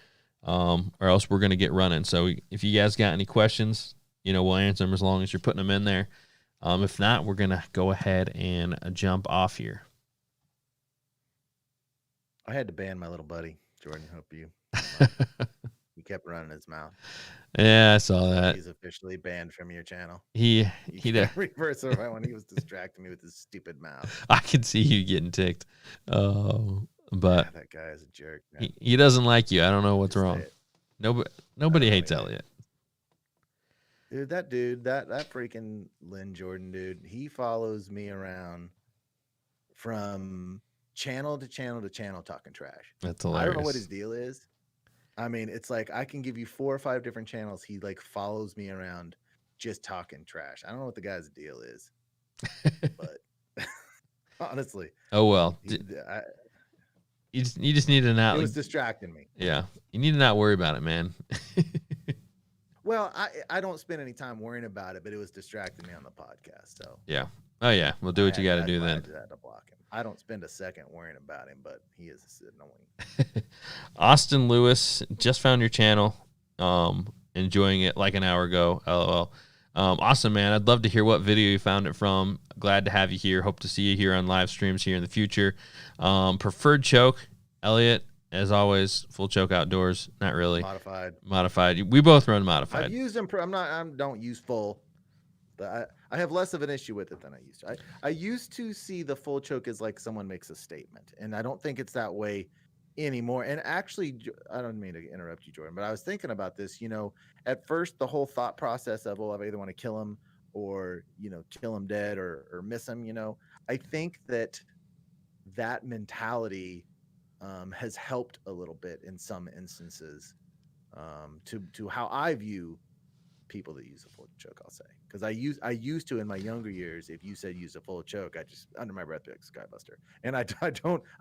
or else we're going to get running. So if you guys got any questions, you know, we'll answer them as long as you're putting them in there. If not, we're going to go ahead and jump off here. I had to ban my little buddy, Jordan. Hope you. He kept running his mouth. Yeah, I saw that. He's officially banned from your channel. He reverse it when he was distracting me with his stupid mouth. I could see you getting ticked. But yeah, that guy is a jerk. He doesn't like you. I don't know what's wrong. Nobody hates Elliot. Dude, that freaking Lynn Jordan dude, he follows me around from channel to channel to channel talking trash. That's hilarious. I don't know what his deal is. I mean, it's like I can give you 4 or 5 different channels. He like follows me around just talking trash. I don't know what the guy's deal is, but honestly. Oh, well. You just need to not. It was distracting me. Yeah. You need to not worry about it, man. Well, I don't spend any time worrying about it, but it was distracting me on the podcast. So yeah. Oh, yeah. We'll do what you got to do then. I had to block him. I don't spend a second worrying about him, but he is annoying. Austin Lewis, just found your channel. Enjoying it like an hour ago. LOL. Awesome, man. I'd love to hear what video you found it from. Glad to have you here. Hope to see you here on live streams here in the future. Preferred choke, Elliot, as always, full choke outdoors. Not really. Modified. We both run modified. I've used them. I don't use full. I have less of an issue with it than I used to. I used to see the full choke as like someone makes a statement, and I don't think it's that way anymore. And actually, I don't mean to interrupt you, Jordan, but I was thinking about this. You know, at first, the whole thought process of, I either want to kill him or, you know, kill him dead or miss him. You know, I think that that mentality has helped a little bit in some instances, to how I view people that use a full choke. I'll say, because I used to in my younger years, if you said use a full choke, I just under my breath be like Skybuster, and I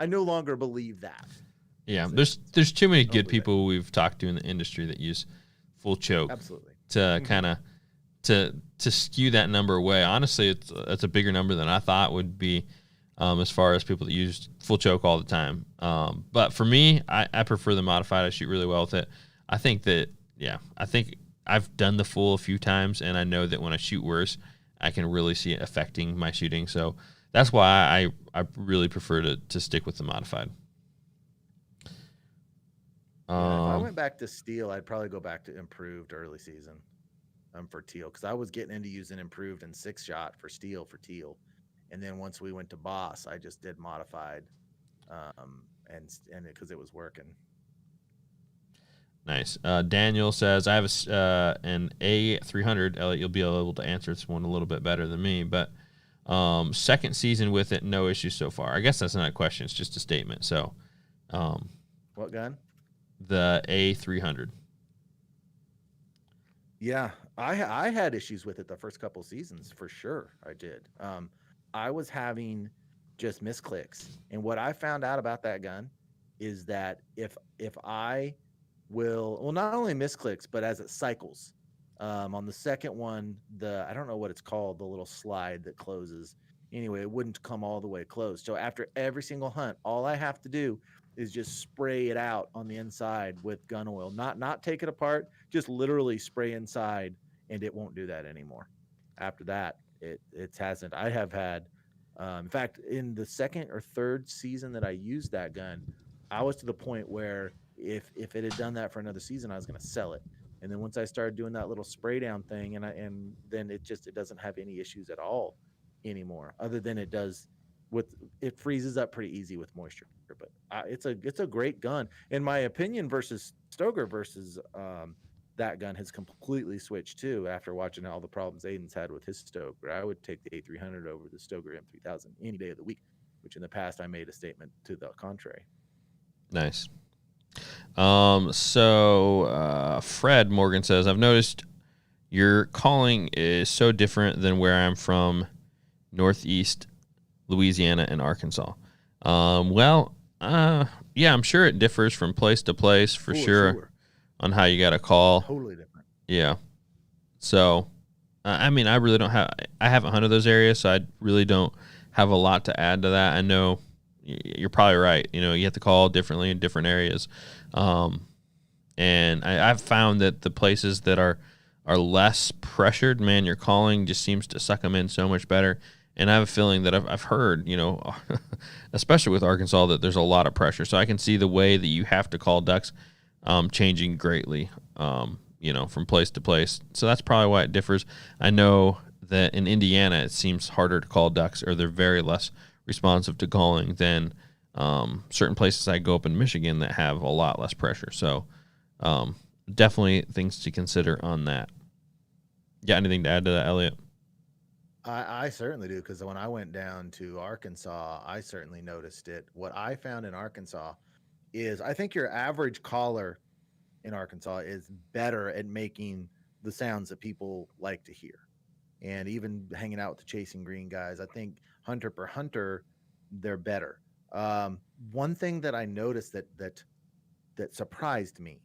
no longer believe that. Yeah, So, there's too many I don't good believe that. people we've talked to in the industry that use full choke Absolutely. to kind of to skew that number away. Honestly, it's a bigger number than I thought would be, as far as people that use full choke all the time. But for me, I prefer the modified. I shoot really well with it. I think I've done the full a few times, and I know that when I shoot worse, I can really see it affecting my shooting. So that's why I really prefer to stick with the modified. Yeah, if I went back to steel, I'd probably go back to improved early season, for teal, because I was getting into using improved and 6-shot for steel for teal, and then once we went to boss, I just did modified, and because it was working. Nice. Daniel says, I have an A300. Elliot, you'll be able to answer this one a little bit better than me, but second season with it, no issues so far. I guess that's not a question. It's just a statement. So What gun? the A300. Yeah, I had issues with it the first couple seasons for sure. I did. I was having just misclicks, and what I found out about that gun is that if I will, well, not only misclicks, but as it cycles, on the second one, I don't know what it's called, the little slide that closes. Anyway, it wouldn't come all the way closed. So after every single hunt, all I have to do is just spray it out on the inside with gun oil, not take it apart, just literally spray inside, and it won't do that anymore. After that, it hasn't. I have had, in fact, in the second or third season that I used that gun, I was to the point where if it had done that for another season, I was going to sell it. And then once I started doing that little spray down thing, and then it doesn't have any issues at all anymore, other than it freezes up pretty easy with moisture. But it's a great gun in my opinion. Versus Stoker, versus that gun has completely switched too after watching all the problems Aiden's had with his Stoker. I would take the A300 over the Stoker M3000 any day of the week, which in the past I made a statement to the contrary. Nice. Fred Morgan says, I've noticed your calling is so different than where I'm from, Northeast Louisiana and Arkansas. Yeah, I'm sure it differs from place to place for sure on how you got to call. Totally different. Yeah. So, I mean, I haven't hunted those areas, so I really don't have a lot to add to that. I know you're probably right. You know, you have to call differently in different areas. And I've found that the places that are less pressured, man, your calling just seems to suck them in so much better. And I have a feeling that I've heard, you know, especially with Arkansas, that there's a lot of pressure. So I can see the way that you have to call ducks changing greatly, you know, from place to place. So that's probably why it differs. I know that in Indiana, it seems harder to call ducks, or they're very less responsive to calling than certain places I go up in Michigan that have a lot less pressure. So definitely things to consider on that. Got anything to add to that, Elliot? I certainly do, because when I went down to Arkansas, I certainly noticed it. What I found in Arkansas is I think your average caller in Arkansas is better at making the sounds that people like to hear. And even hanging out with the chasing green guys, I think hunter per hunter, they're better. One thing that I noticed that surprised me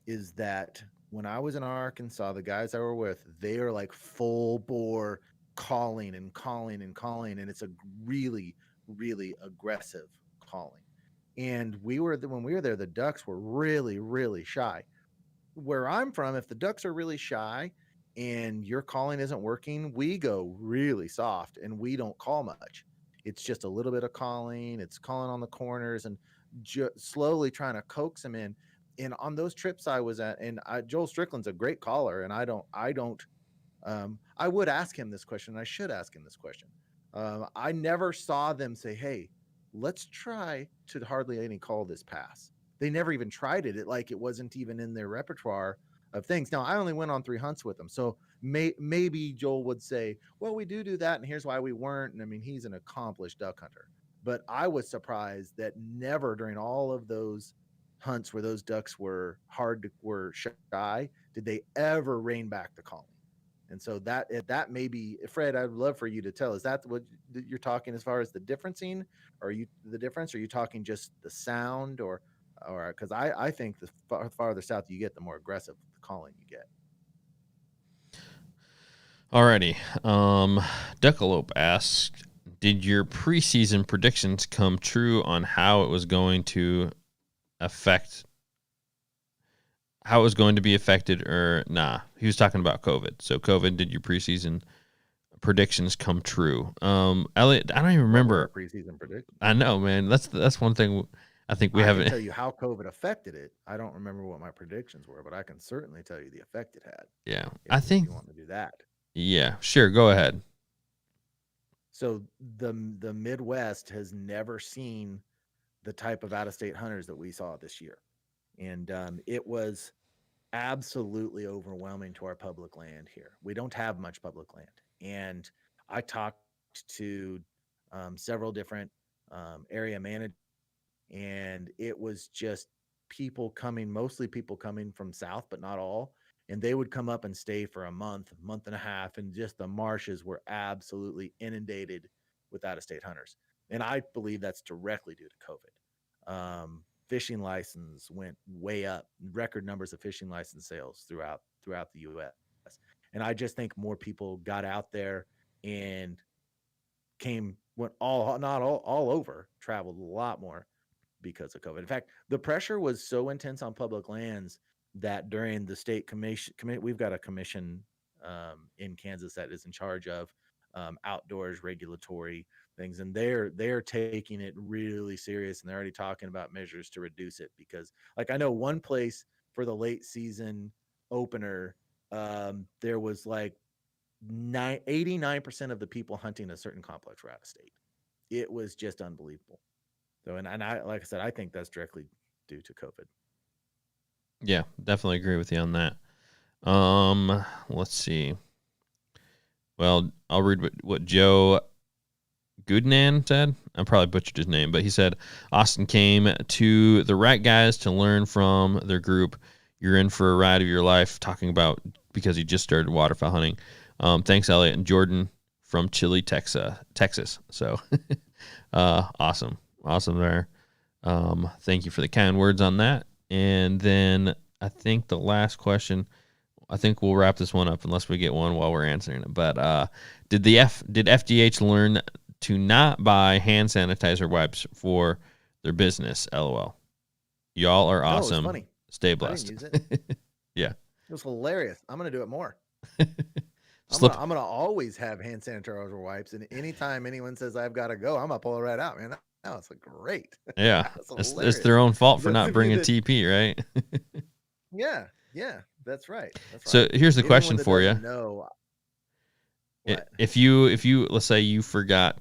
is that when I was in Arkansas, the guys I were with, they are like full bore calling and calling and calling, and it's a really, really aggressive calling. And when we were there, the ducks were really, really shy. Where I'm from, if the ducks are really shy and your calling isn't working, we go really soft and we don't call much. It's just a little bit of calling. It's calling on the corners and slowly trying to coax them in. And on those trips I was at, and Joel Strickland's a great caller, and I would ask him this question. I should ask him this question. I never saw them say, "Hey, let's try to hardly any call this pass." They never even tried it. It wasn't even in their repertoire of things. Now, I only went on 3 hunts with them, so maybe Joel would say, "Well, we do that, and here's why we weren't." And I mean, he's an accomplished duck hunter. But I was surprised that never during all of those hunts where those ducks were shy, did they ever rein back the calling. And so that may be, Fred, I'd love for you to tell. Is that what you're talking as far as the differencing? Or are you the difference? Or are you talking just the sound, or because I think the farther south you get, the more aggressive the calling you get. Alrighty. Duckalope asks, did your preseason predictions come true on how it was going to be affected, or nah? He was talking about COVID. So COVID, did your preseason predictions come true? Elliot, I don't even remember Preseason predictions. I know, man. That's one thing I think we I haven't. can tell you how COVID affected it. I don't remember what my predictions were, but I can certainly tell you the effect it had. Yeah, if, I think you want to do that. Yeah, sure. Go ahead. So the Midwest has never seen the type of out-of-state hunters that we saw this year, and it was absolutely overwhelming to our public land here. We don't have much public land, and I talked to several different area managers, and it was just mostly people coming from south, but not all. And they would come up and stay for a month and a half, and just the marshes were absolutely inundated with out-of-state hunters. And I believe that's directly due to COVID. Fishing license went way up, record numbers of fishing license sales throughout the U.S. And I just think more people got out there and went all over, traveled a lot more because of COVID. In fact, the pressure was so intense on public lands that during the state commission, we've got a commission in Kansas that is in charge of outdoors regulatory things, and they're taking it really serious, and they're already talking about measures to reduce it. Because, like, I know one place for the late season opener, there was like 89% of the people hunting a certain complex were out of state. It was just unbelievable. So, and I, like I said, I think that's directly due to COVID. Yeah, definitely agree with you on that. Let's see. Well, I'll read what Joe Goodnan said. I probably butchered his name, but he said Austin came to the right guys to learn from their group. You're in for a ride of your life, talking about because he just started waterfowl hunting. Thanks, Elliot and Jordan from Chile, Texas. So, awesome there. Thank you for the kind words on that. And then I think the last question, I think we'll wrap this one up unless we get one while we're answering it. But did FDH learn to not buy hand sanitizer wipes for their business? LOL. Y'all are awesome. It was funny. Stay blessed. I didn't use it. Yeah. It was hilarious. I'm going to do it more. I'm going to always have hand sanitizer wipes. And anytime anyone says I've got to go, I'm going to pull it right out, man. That was great. Yeah. It's their own fault for not bringing TP, right? Yeah. That's right. So here's the question for you. No. If you let's say you forgot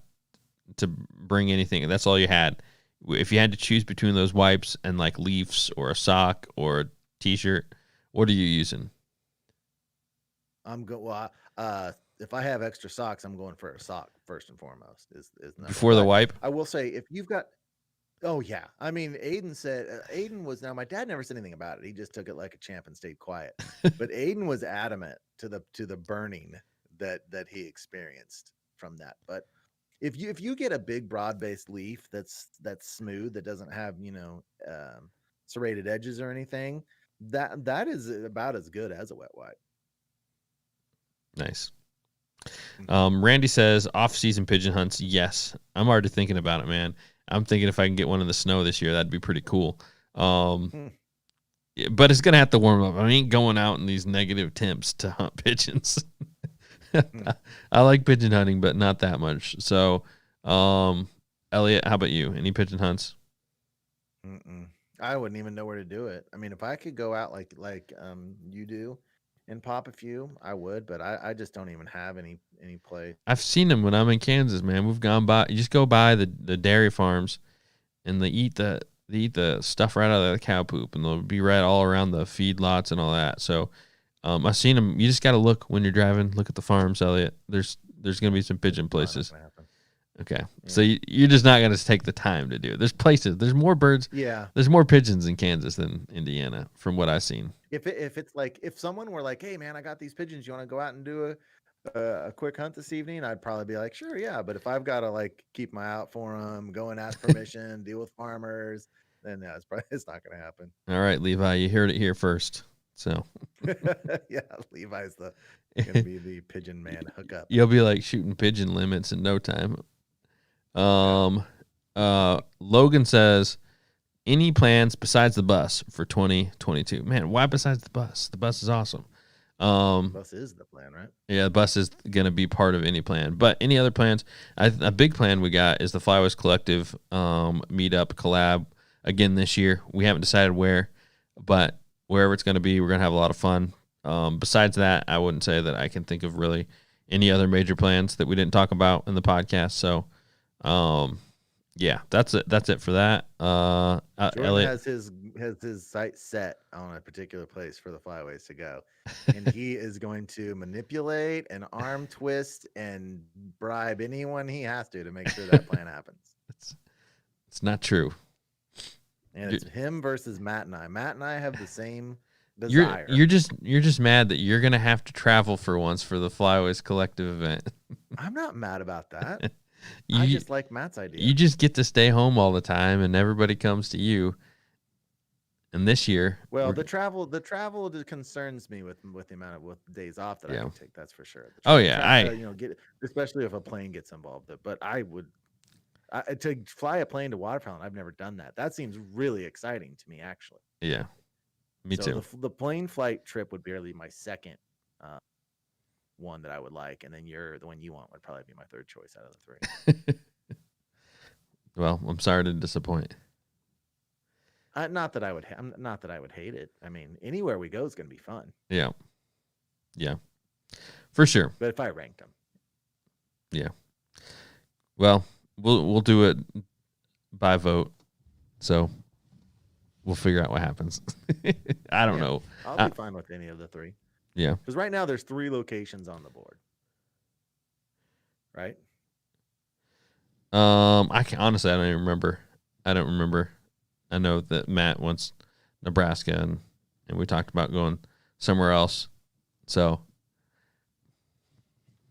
to bring anything and that's all you had, if you had to choose between those wipes and like leaves or a sock or a t-shirt, what are you using? If I have extra socks, I'm going for a sock first and foremost. Is before the wipe? I will say, if you've got, oh yeah, I mean, Aiden was, now my dad never said anything about it. He just took it like a champ and stayed quiet. But Aiden was adamant to the burning that he experienced from that. But if you get a big broad-based leaf that's smooth, that doesn't have serrated edges or anything, that is about as good as a wet wipe. Nice. Randy says off-season pigeon hunts. Yes, I'm already thinking about it, man. I'm thinking if I can get one in the snow this year, that'd be pretty cool. But it's gonna have to warm up. I ain't going out in these negative temps to hunt pigeons. I like pigeon hunting, but not that much. So, Elliot, how about you? Any pigeon hunts? I wouldn't even know where to do it. I mean, if I could go out like you do and pop a few, I would, but I just don't even have any place. I've seen them when I'm in Kansas, man. We've gone by. You just go by the dairy farms, and they eat the stuff right out of the cow poop, and they'll be right all around the feed lots and all that. So, I've seen them. You just got to look when you're driving. Look at the farms, Elliot. There's gonna be some pigeon places. Okay. Yeah. So you're just not going to take the time to do it. There's places, there's more birds. Yeah. There's more pigeons in Kansas than Indiana, from what I've seen. If it's like, if someone were like, hey man, I got these pigeons, you want to go out and do a quick hunt this evening, I'd probably be like, sure, yeah. But if I've got to like keep my eye out for them, go and ask permission, deal with farmers, then yeah, it's not going to happen. All right, Levi, you heard it here first. So yeah, Levi's gonna be the pigeon man hookup. you'll be like shooting pigeon limits in no time. Logan says, any plans besides the bus for 2022? Man, why besides the bus? The bus is awesome. Bus is the plan, right? Yeah, the bus is going to be part of any plan. But any other plans? A big plan we got is the Flyways Collective meetup collab again this year. We haven't decided where, but wherever it's going to be, we're going to have a lot of fun. Besides that, I wouldn't say that I can think of really any other major plans that we didn't talk about in the podcast. So, yeah, that's it. That's it for that. Jordan Elliot has his sight set on a particular place for the flyways to go, and he is going to manipulate and arm twist and bribe anyone he has to make sure that plan happens. it's not true. And it's him versus Matt and I. Matt and I have the same desire. You're just mad that you're gonna have to travel for once for the Flyways Collective event. I'm not mad about that. I just like Matt's idea. You just get to stay home all the time, and everybody comes to you. And this year, well, the travel concerns me with the amount of days off that I can take. That's for sure. Get, especially if a plane gets involved. But I would to fly a plane to Waterfowl. I've never done that. That seems really exciting to me, actually. Yeah, me too. The plane flight trip would barely be my second one that I would like, and then the one you want would probably be my third choice out of the three. Well, I'm sorry to disappoint. Not that I would hate it. I mean, anywhere we go is going to be fun. Yeah, for sure. But if I ranked them, yeah. Well, we'll do it by vote, so we'll figure out what happens. I don't know. I'll be fine with any of the three. Yeah, because right now there's 3 locations on the board. Right. I can honestly, I don't even remember. I don't remember. I know that Matt wants Nebraska, and we talked about going somewhere else. So,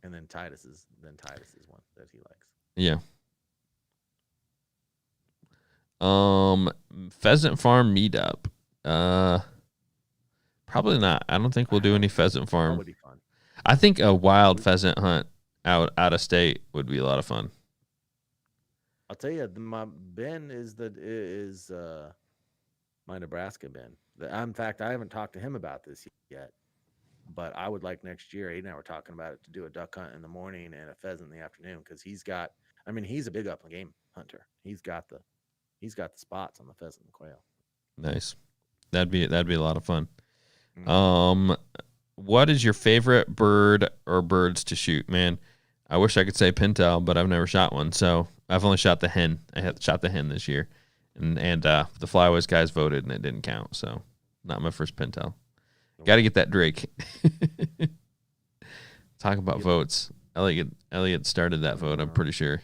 and then Titus is one that he likes. Yeah. Pheasant farm meetup. Probably not. I don't think we'll do any pheasant farm. That would be fun. I think a wild pheasant hunt out of state would be a lot of fun. I'll tell you, my Ben is my Nebraska Ben. In fact, I haven't talked to him about this yet, but I would like next year. Aiden and I were talking about it, to do a duck hunt in the morning and a pheasant in the afternoon, because he's a big upland game hunter. He's got the spots on the pheasant and quail. Nice. That'd be a lot of fun. Mm-hmm. What is your favorite bird or birds to shoot? Man, I wish I could say pintail, but I've never shot one. So I've only shot the hen. I had shot the hen this year, and the Flyways guys voted, and it didn't count. So not my first pintail. Got to get that Drake. Talk about votes. Elliot started that vote. I'm pretty sure.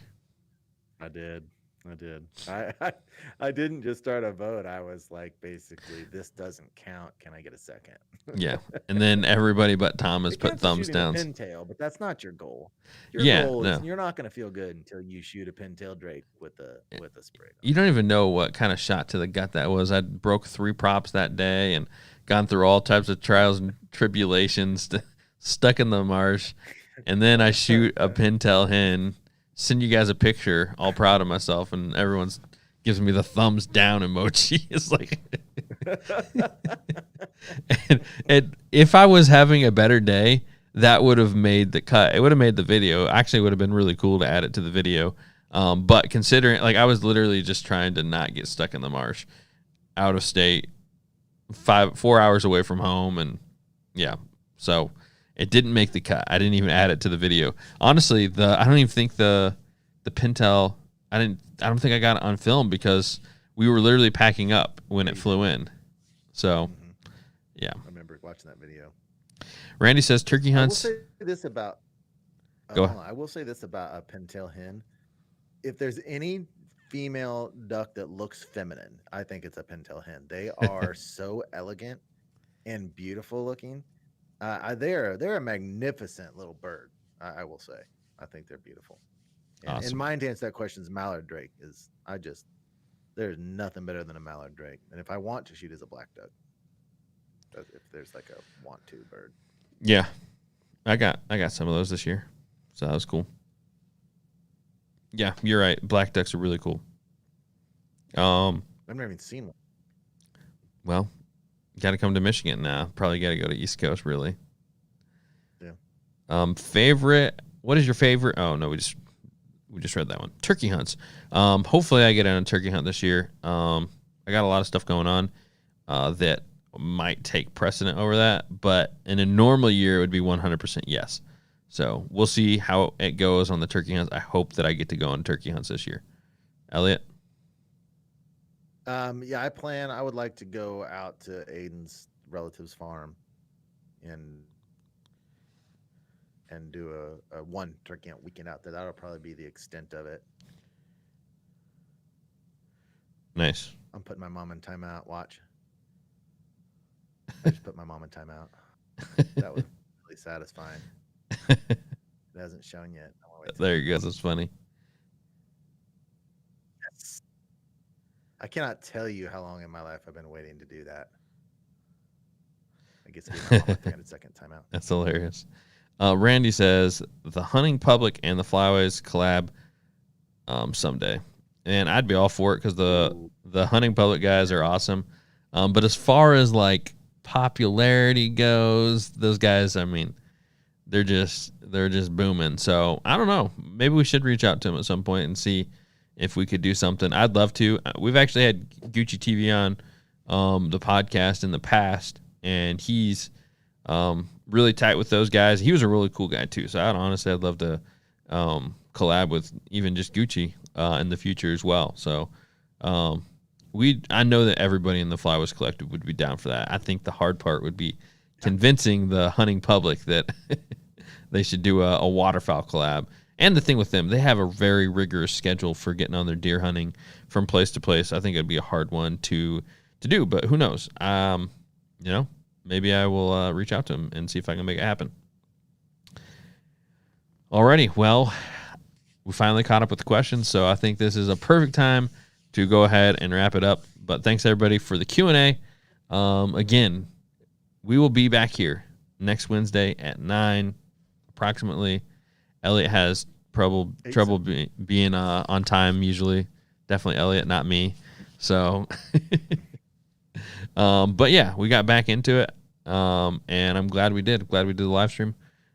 I did. I didn't just start a vote. I was like, basically, this doesn't count. Can I get a second? Yeah, and then everybody but Thomas put thumbs down. Pintail, but that's not your goal. Goal is, you're not going to feel good until you shoot a pintail drake with a spray. You don't even know what kind of shot to the gut that was. I broke 3 props that day and gone through all types of trials and tribulations, stuck in the marsh, and then I shoot a pintail hen. Send you guys a picture, all proud of myself, and everyone's gives me the thumbs down emoji. It's like, and if I was having a better day, that would have made the cut. It would have made the video. Actually, it would have been really cool to add it to the video. But considering, like, I was literally just trying to not get stuck in the marsh, out of state, 4 hours away from home, and yeah, so. It didn't make the cut. I didn't even add it to the video. Honestly, I don't even think the pintail. I don't think I got it on film because we were literally packing up when it flew in. So, yeah. I remember watching that video. Randy says turkey hunts. I will say this about. I will say this about a pintail hen. if there's any female duck that looks feminine, I think it's a pintail hen. They are so elegant and beautiful looking. They're a magnificent little bird. I will say. I think they're beautiful. And Awesome. mine to answer that question is mallard drake. There's nothing better than a mallard drake. And if I want to shoot as a black duck, if there's like a want to bird. Yeah, I got some of those this year, so that was cool. Yeah, you're right. Black ducks are really cool. I've never even seen one. Well, got to come to Michigan now. Probably got to go to East Coast, really. Yeah. Favorite? What is your favorite? Oh no, we just read that one. Turkey hunts. Hopefully, I get on a turkey hunt this year. I got a lot of stuff going on that might take precedent over that, but in a normal year, it would be 100% yes. So we'll see how it goes on the turkey hunts. I hope that I get to go on turkey hunts this year. Elliot? Yeah, I would like to go out to Aiden's relative's farm and do a one turkey hunt weekend out there. That'll probably be the extent of it. Nice. I'm putting my mom in timeout. Watch. I just put my mom in timeout. That was really satisfying. It hasn't shown yet. There you go. That's funny. Yes. I cannot tell you how long in my life I've been waiting to do that. I guess my 300-second timeout. That's hilarious. Randy says the hunting public and the flyways collab someday, and I'd be all for it because the hunting public guys are awesome. But as far as like popularity goes, those guys, I mean, they're just booming. So I don't know. Maybe we should reach out to them at some point and see if we could do something. I'd love to. We've actually had Gucci TV on the podcast in the past, and he's really tight with those guys. He was a really cool guy too. So I'd love to collab with even just Gucci in the future as well. So I know that everybody in the Flyways Collective would be down for that. I think the hard part would be convincing the hunting public that they should do a waterfowl collab. And the thing with them, they have a very rigorous schedule for getting on their deer hunting from place to place. I think it'd be a hard one to do, but who knows? Maybe I will reach out to them and see if I can make it happen. Alrighty, well, we finally caught up with the questions, so I think this is a perfect time to go ahead and wrap it up. But thanks everybody for the Q&A. Again, we will be back here next Wednesday at 9 approximately. Elliot has trouble being on time usually. Definitely Elliot, not me. So, but yeah, we got back into it, and I'm glad we did. Glad we did the live stream.